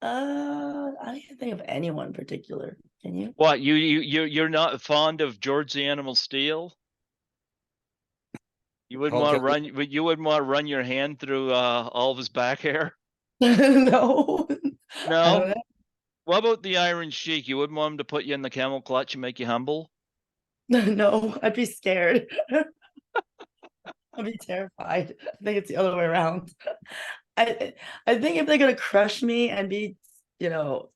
I can't think of anyone in particular. Can you? What, you're not fond of George the Animal Steel? You wouldn't want to run your hand through all of his back hair? No. What about the Iron Sheik? You wouldn't want him to put you in the camel clutch and make you humble? No, I'd be scared. I'd be terrified. I think it's the other way around. I I think if they're gonna crush me and be, you know,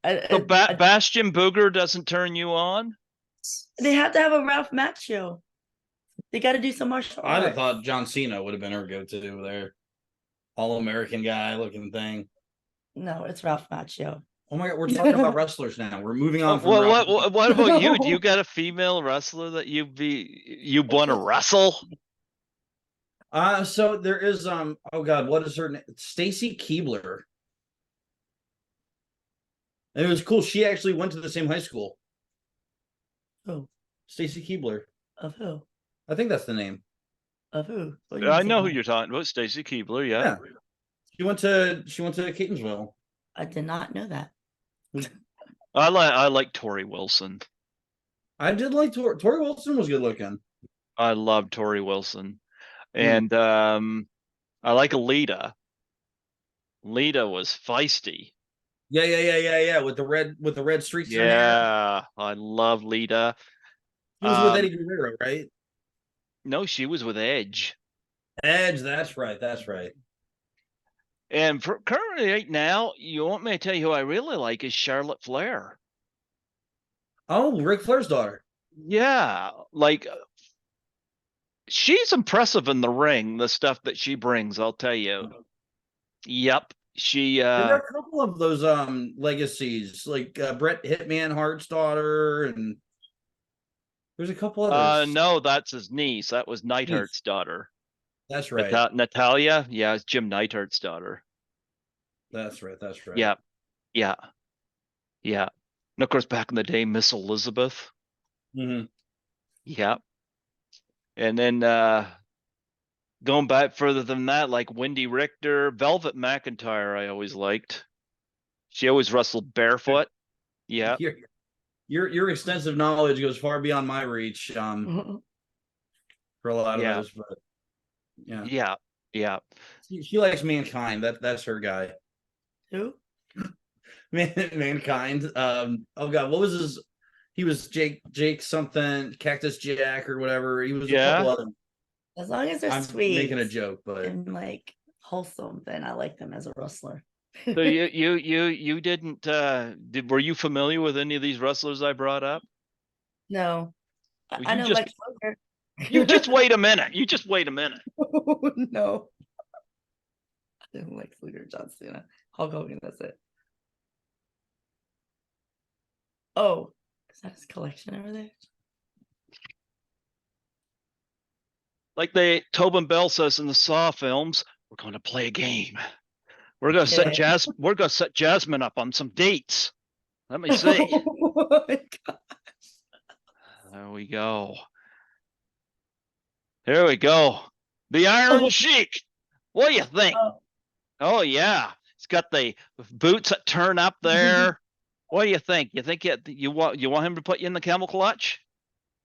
So Bastion Booger doesn't turn you on? they have to have a Ralph Macchio. They got to do some martial I'd have arts. thought John Cena would have been her go-to there. All-American guy looking thing. No, it's Ralph Macchio. Oh my God, we're talking about wrestlers now. We're moving on from What about you? Do you got a female wrestler that you want to wrestle? So there is oh God, what is her name? Stacy Keibler. And it was cool. She actually went to the same high school. Who? Stacy Keibler. Of who? I think that's the name. Of who? I know who you're talking about, Stacy Keibler. Yeah. She went to Catonsville. I did not know that. I like Tori Wilson. I did like Tori Wilson was good looking. I love Tori Wilson, and I like Alita. Lita was feisty. Yeah. With the red streaks. Yeah, I love Lita. She was with Eddie Guerrero, right? No, she was with Edge. Edge, that's right. And for currently right now, you want me to tell you who I really like is Charlotte Flair. Oh, Ric Flair's daughter. Yeah, like she's impressive in the ring, the stuff that she brings, I'll tell you. Yep. She there are a couple of those legacies, like Bret Hitman Hart's daughter, and there's a couple others. No, that's his niece. That was Neidhart's daughter. That's right. Natalia, yeah, it's Jim Neidhart's daughter. That's right. Yeah. And of course, back in the day, Miss Elizabeth. Mm-hmm. Yeah. And then going back further than that, like Wendy Richter, Velvet McIntyre, I always liked. She always wrestled barefoot. Yeah. Your extensive knowledge goes far beyond my reach. For a lot of those, but yeah. She likes Mankind. That's her guy. Who? Mankind. Oh God, what was his? He was Jake something, Cactus Jack or whatever. He was a couple other. As long as they're I'm sweet, making a joke, but and like wholesome, then I like them as a wrestler. So you didn't were you familiar with any of these wrestlers I brought up? No, Well, I know Lex Luger. You just wait a minute. No, I didn't like Luger, John Cena, Hulk Hogan. That's it. Oh, is that his collection over there? Like Tobin Bell says in the Saw films, we're going to play a game. We're going to set Jazmine up on some dates. Let me see. Oh my God. There we go. Here we go. The Iron Sheik. What do you think? Oh yeah, he's got the boots that turn up there. What do you think? You think you want him to put you in the camel clutch?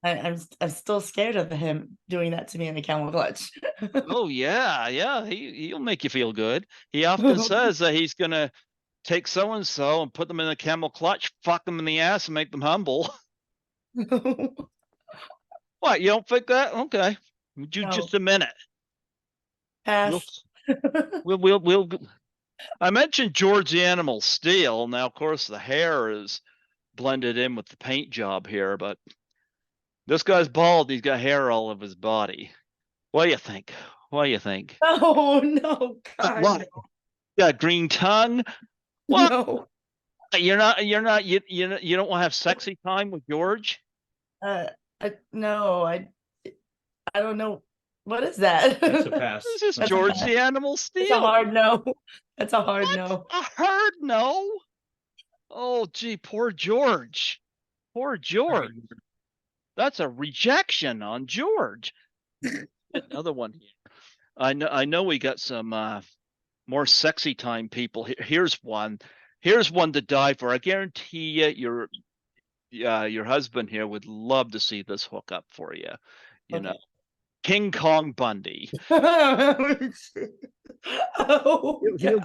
I'm still scared of him doing that to me in the camel clutch. Oh yeah. He'll make you feel good. He often says that he's gonna take so and so and put them in a camel clutch, fuck them in the ass, and make them humble. What? You don't think that? Okay, just a minute. Pass. We'll. I mentioned George the Animal Steel. Now, of course, the hair is blended in with the paint job here, but this guy's bald. He's got hair all over his body. What do you think? Oh no, God. What? Got green tongue. What? No. You don't want to have sexy time with George? No, I don't know. What is that? That's a pass. This is George the Animal Steel. It's a hard no. That's a hard no. A hard no? Oh, gee, poor George. That's a rejection on George. Another one here. I know we got some more sexy time people. Here's one to die for. I guarantee you your husband here would love to see this hook up for you. You know, King Kong Bundy. He'll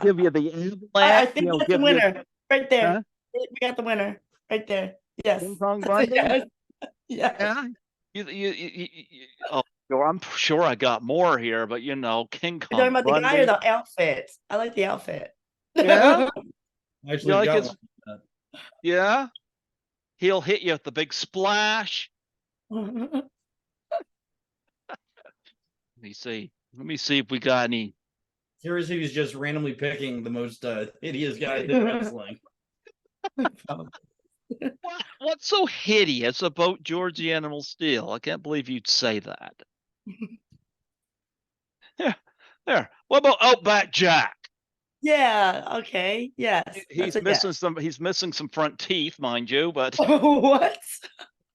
give you the avalanche. I think that's the winner right there. Huh? We got the winner right there. Yes. King Kong Bundy. Yes. Oh, I'm sure I got more here, but you know, King You're talking Kong about the guy or Bundy. the outfit? I like the outfit. Yeah, Actually, you like got his? one. Like that. Yeah, he'll hit you with the big splash. Let me see. Let me see if we got any. Curious if he's just randomly picking the most hideous guy in wrestling. What's so hideous about George the Animal Steel? I can't believe you'd say that. There. What about Outback Jack? Yeah, okay. Yes. That's He's a missing yes. some. He's missing some front teeth, mind you, but What?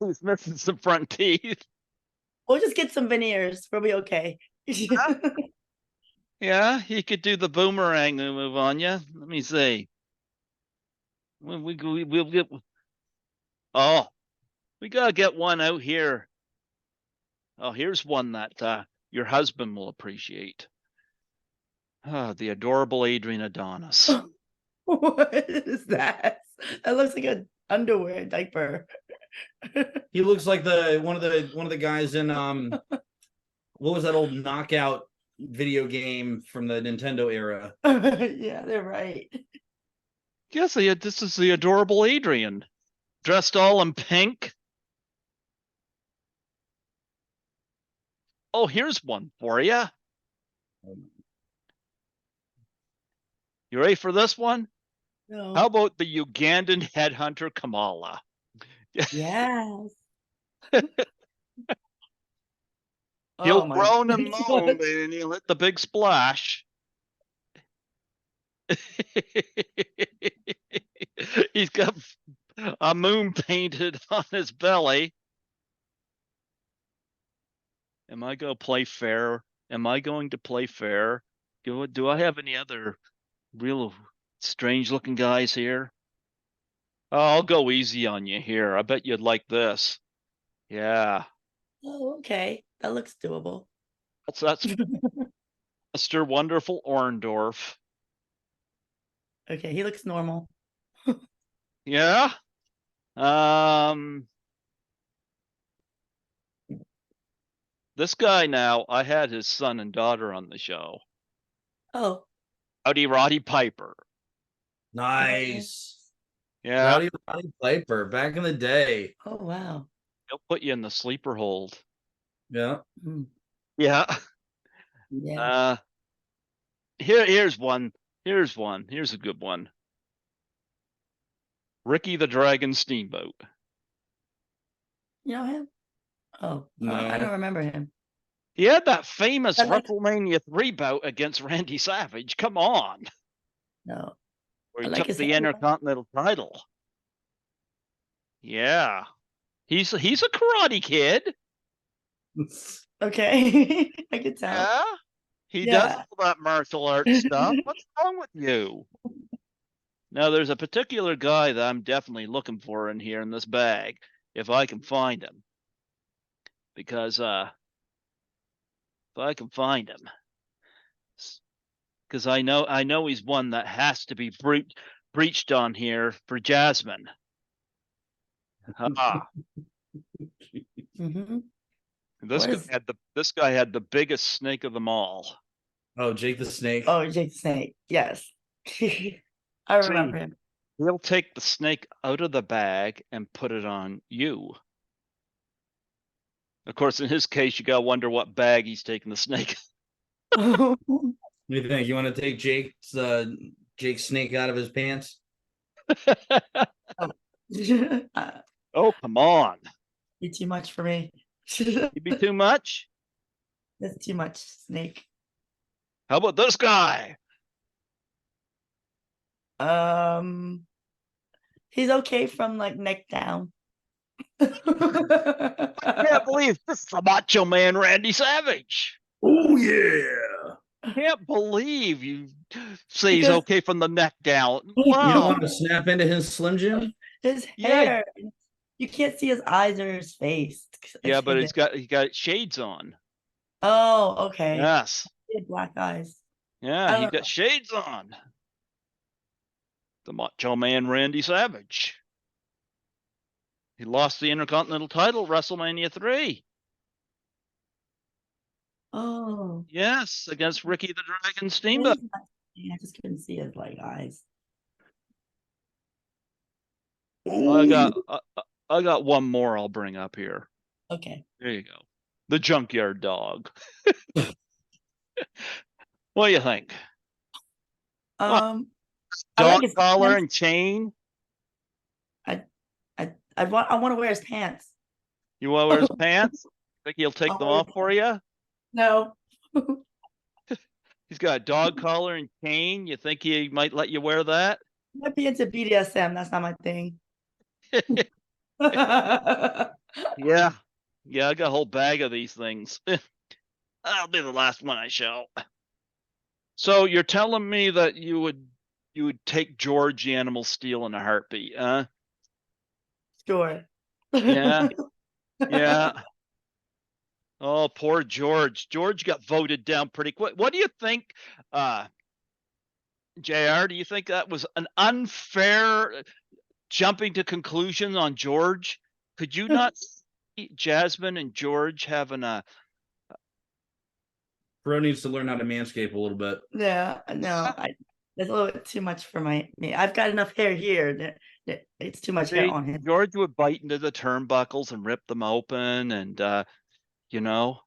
he's missing some front teeth. We'll just get some veneers. We'll be okay. Yeah, he could do the boomerang move on you. Let me see. We'll get. Oh, we gotta get one out here. Oh, here's one that your husband will appreciate. The adorable Adrian Adonis. What is that? That looks like an underwear diaper. He looks like one of the guys in what was that old knockout video game from the Nintendo era? Yeah, they're right. Yes, this is the adorable Adrian, dressed all in pink. Oh, here's one for you. You ready for this one? No. How about the Ugandan headhunter Kamala? Yes. He'll Oh my groan and goodness. moan, and he'll hit the big splash. He's got a moon painted on his belly. Am I going to play fair? Am I going to play fair? Do I have any other real strange looking guys here? Oh, I'll go easy on you here. I bet you'd like this. Yeah, Oh, okay. That looks doable. that's Mr. Wonderful Orndorff. Okay, he looks normal. Yeah. This guy now, I had his son and daughter on the show. Oh. Howdy Roddy Piper. Nice. Yeah. Rowdy Roddy Piper back in the day. Oh wow. He'll put you in the sleeper hold. Yeah. Mm, Yeah. yeah. Here's one. Here's a good one. Ricky the Dragon Steamboat. You know him? Oh, No. I don't remember him. He had that famous I like- WrestleMania 3 bout against Randy Savage. Come on. No. Where I he like took his the hair. Intercontinental title. Yeah. He's a karate kid. Okay. I could tell. Yeah. He does Yeah. all that martial arts stuff. What's wrong with you? Now, there's a particular guy that I'm definitely looking for in here in this bag, if I can find him. Because if I can find him, because I know he's one that has to be breached on here for Jazmine. Mm-hmm. This guy had the biggest snake of them all. Oh, Jake the Snake. Oh, Jake Snake. Yes. I remember him. He'll take the snake out of the bag and put it on you. Of course, in his case, you gotta wonder what bag he's taking the snake. What do you think? You want to take Jake Snake out of his pants? Oh, come on. Be too much for me. He'd be too much. That's too much, Snake. How about this guy? He's okay from like neck down. I can't believe this is the Macho Man Randy Savage. Oh yeah. Can't believe you say he's Because- okay from the neck down. You don't Wow. want to snap into his Slim Jim? His Yeah. hair. You can't see his eyes or his face. Yeah, but he got shades on. Oh, okay. Yes. He had black eyes. Yeah, I he don't got know. shades on. The Macho Man Randy Savage. He lost the Intercontinental title at WrestleMania 3. Oh, Yes, against Ricky the Dragon what Steamboat. is that? I just couldn't see his like eyes. I Ooh. got I got one more I'll bring up here. Okay. There you go. The junkyard dog. What do you think? What, I like dog his collar pants. and chain? I want to wear his pants. You want to wear his pants? Think he'll take I'll them wear his off for pants. you? No. He's got a dog collar and chain. You think he might let you wear that? Might be into BDSM. That's not my thing. Yeah. Yeah, I got a whole bag of these things. I'll be the last one I show. So you're telling me that you would take George the Animal Steel in a heartbeat, huh? Sure. Yeah. Yeah. Oh, poor George. George got voted down pretty quick. What do you think, JR? Do you think that was an unfair jumping to conclusions on George? Could you not see Jazmine and George having a Bro needs to learn how to manscape a little bit. Yeah, no, that's a little bit too much for me. I've got enough hair here. It's too much hair see, on him. George would bite into the turnbuckles and rip them open and you know.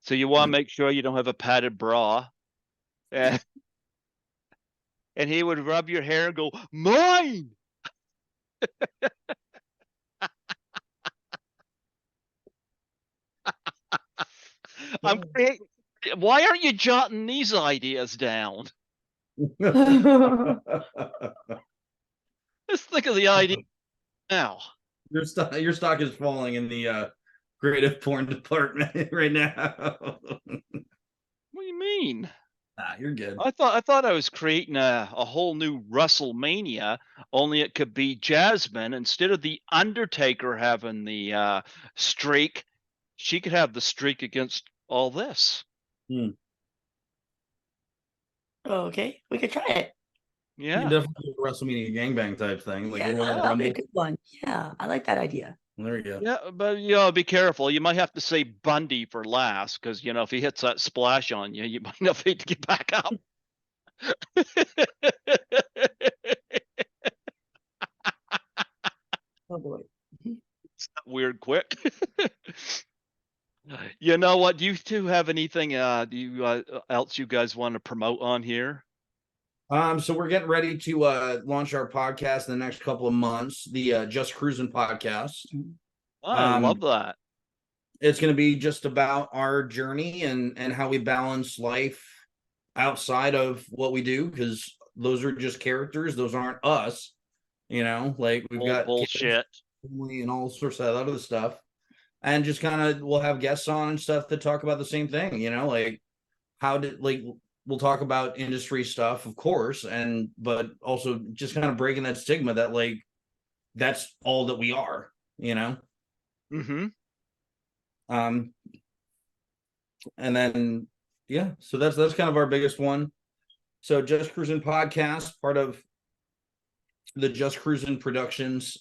So you want to make sure you don't have a padded bra. And, and he would rub your hair and go, "Mine." I'm creating. Why aren't you jotting these ideas down? Just think of the idea now. Your stock is falling in the creative porn department right now. What do you mean? You're good. I thought I was creating a whole new WrestleMania, only it could be Jazmine instead of the Undertaker having the streak. She could have the streak against all this. Okay, we could try it. You Yeah. definitely do a WrestleMania gangbang type thing, like Yeah, Royal that'll be a Rumble. good one. Yeah, I like that idea. There you go. Yeah, but be careful. You might have to say Bundy for last, because if he hits that splash on you, you might not be able to get back up. Oh boy. It's not weird quick. You know what? Do you two have anything else you guys want to promote on here? So we're getting ready to launch our podcast in the next couple of months, the Just Cruising podcast. I love that. It's going to be just about our journey and how we balance life outside of what we do, because those are just characters. Those aren't us, like we've got Bullshit. family and all sorts of other stuff. And just kind of we'll have guests on and stuff that talk about the same thing, like we'll talk about industry stuff, of course, but also just kind of breaking that stigma that that's all that we are, Mm-hmm. And then so that's kind of our biggest one. So Just Cruising podcast, part of the Just Cruising Productions.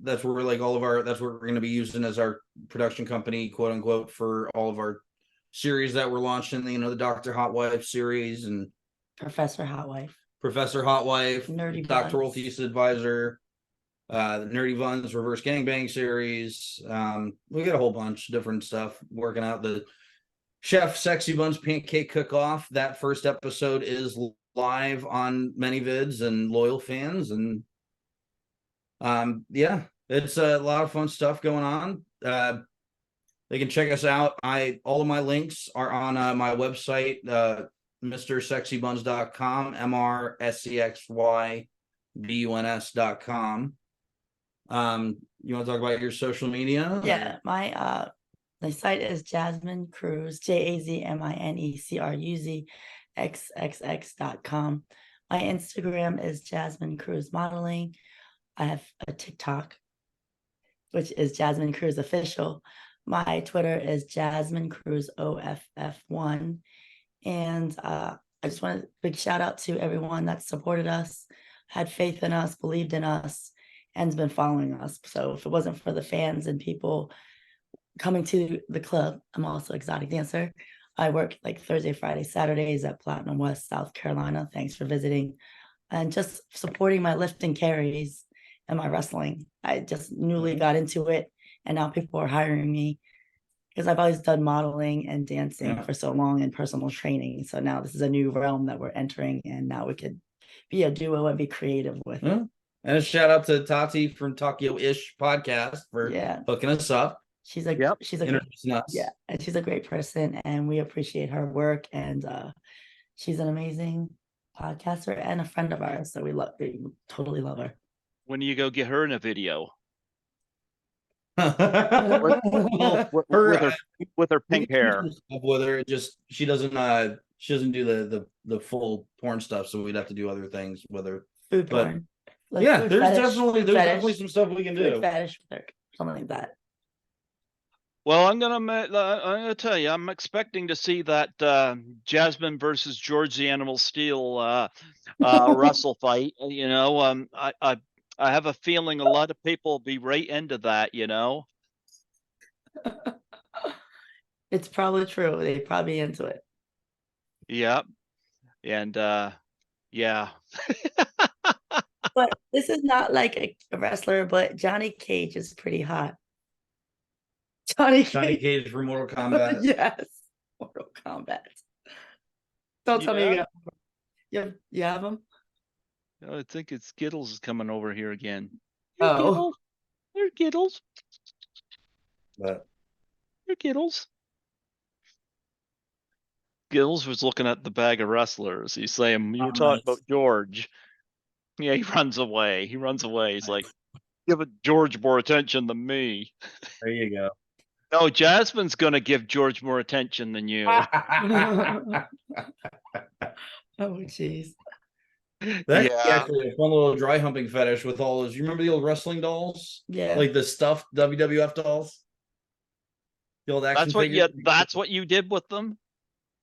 That's where that's what we're going to be using as our production company, quote unquote, for all of our series that we're launching. The Dr. Hot Wife series and Professor Hot Wife, Nerdy Doctoral Buns. Thesis Advisor, the Nerdy Buns Reverse Gangbang series. We got a whole bunch of different stuff working out. The Chef Sexy Buns Pancake Cook-Off. That first episode is live on many vids and loyal fans, and it's a lot of fun stuff going on. They can check us out. All of my links are on my website, mrsexybuns.com, mrscxybuns.com. You want to talk about your social media? Yeah, my site is Jazmine Cruz, JAZMINECRUZ XXX.com. My Instagram is Jazmine Cruz Modeling. I have a TikTok, which is Jazmine Cruz Official. My Twitter is Jazmine Cruz OFF1. And I just want a big shout out to everyone that supported us, had faith in us, believed in us, and has been following us. So if it wasn't for the fans and people coming to the club. I'm also exotic dancer. I work like Thursday, Friday, Saturdays at Platinum West, South Carolina. Thanks for visiting. And just supporting my lift and carries and my wrestling. I just newly got into it, and now people are hiring me because I've always done modeling and dancing for so long and personal training. So now this is a new realm that we're entering, and now we could be a duo and be creative with it. And a shout out to Tati from Tokyo-ish podcast for hooking us up. She's a introducing us. And she's a great person, and we appreciate her work. And she's an amazing podcaster and a friend of ours. So we totally love her. When do you go get her in a video? with her pink hair. With her, she doesn't do the full porn stuff, so we'd have to do other things with her. Food porn. Like there's definitely some stuff we can do. Fetish, something like that. Well, I'm gonna tell you, I'm expecting to see that Jazmine versus George the Animal Steel wrestle fight. You know, I have a feeling a lot of people will be right into that. You know, it's probably true. They're probably into it. Yeah, and yeah. But this is not like a wrestler, but Johnny Cage is pretty hot. Johnny Cage from Mortal Kombat. Yes, Mortal Kombat. Don't tell me you have him. I think it's Skittles is coming over here again. Oh, Here, Skittles. What? Here, Skittles. Skittles was looking at the bag of wrestlers. He's saying, "You were talking about George." Yeah, he runs away. He's like, "Give George more attention than me." There you go. No, Jasmine's gonna give George more attention than you. Oh, jeez. That's actually a fun little dry humping fetish with all those. You remember the old wrestling dolls? Yeah. Like the stuffed WWF dolls? The old action figures? That's what you did with them?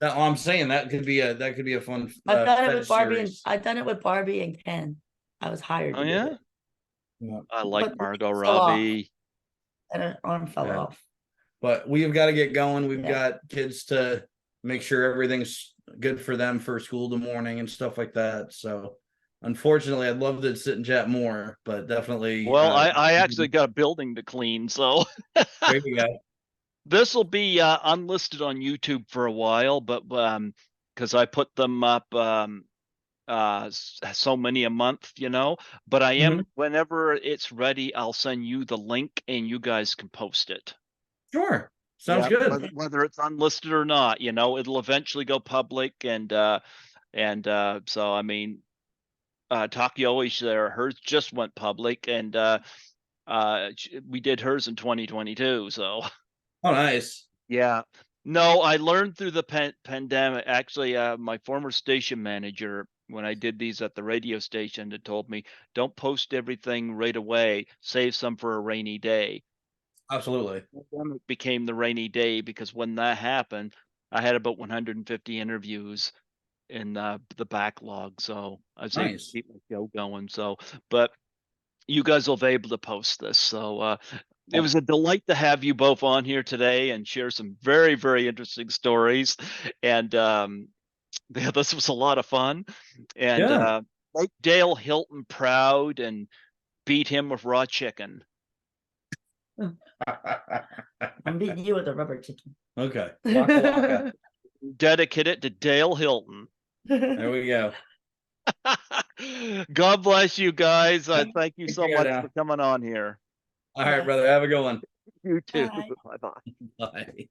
I'm saying that could be a fun I've done it with Barbie I've done it with Barbie and Ken. I was hired to do it. Yeah. I like Margot Robbie. And her arm fell off. But we've got to get going. We've got kids to make sure everything's good for them for school in the morning and stuff like that. So unfortunately, I'd love to sit and chat more, but definitely. Well, I actually got a building to clean, so there you go. This will be unlisted on YouTube for a while, but because I put them up so many a month, you know. But I am whenever it's ready, I'll send you the link and you guys can post it. Sure. Sounds good. Whether it's unlisted or not, you know, it'll eventually go public, and so I mean, Takioi's there, hers just went public, and we did hers in 2022. So. Oh, nice. Yeah. No, I learned through the pandemic. Actually, my former station manager, when I did these at the radio station, had told me, don't post everything right away. Save some for a rainy day. Absolutely. It became the rainy day because when that happened, I had about 150 interviews in the backlog. So I was able to keep my show going. So, but you guys will be able to post this. So it was a delight to have you both on here today and share some very, very interesting stories. And this was a lot of fun. And make Dale Hilton proud and beat him with raw chicken. I'm beating you with a rubber chicken. Okay. Waka waka. Dedicate it to Dale Hilton. There we go. God bless you guys. Thank you so much for coming on here. All right, brother. Have a good one. You too. Bye. Bye-bye. Bye.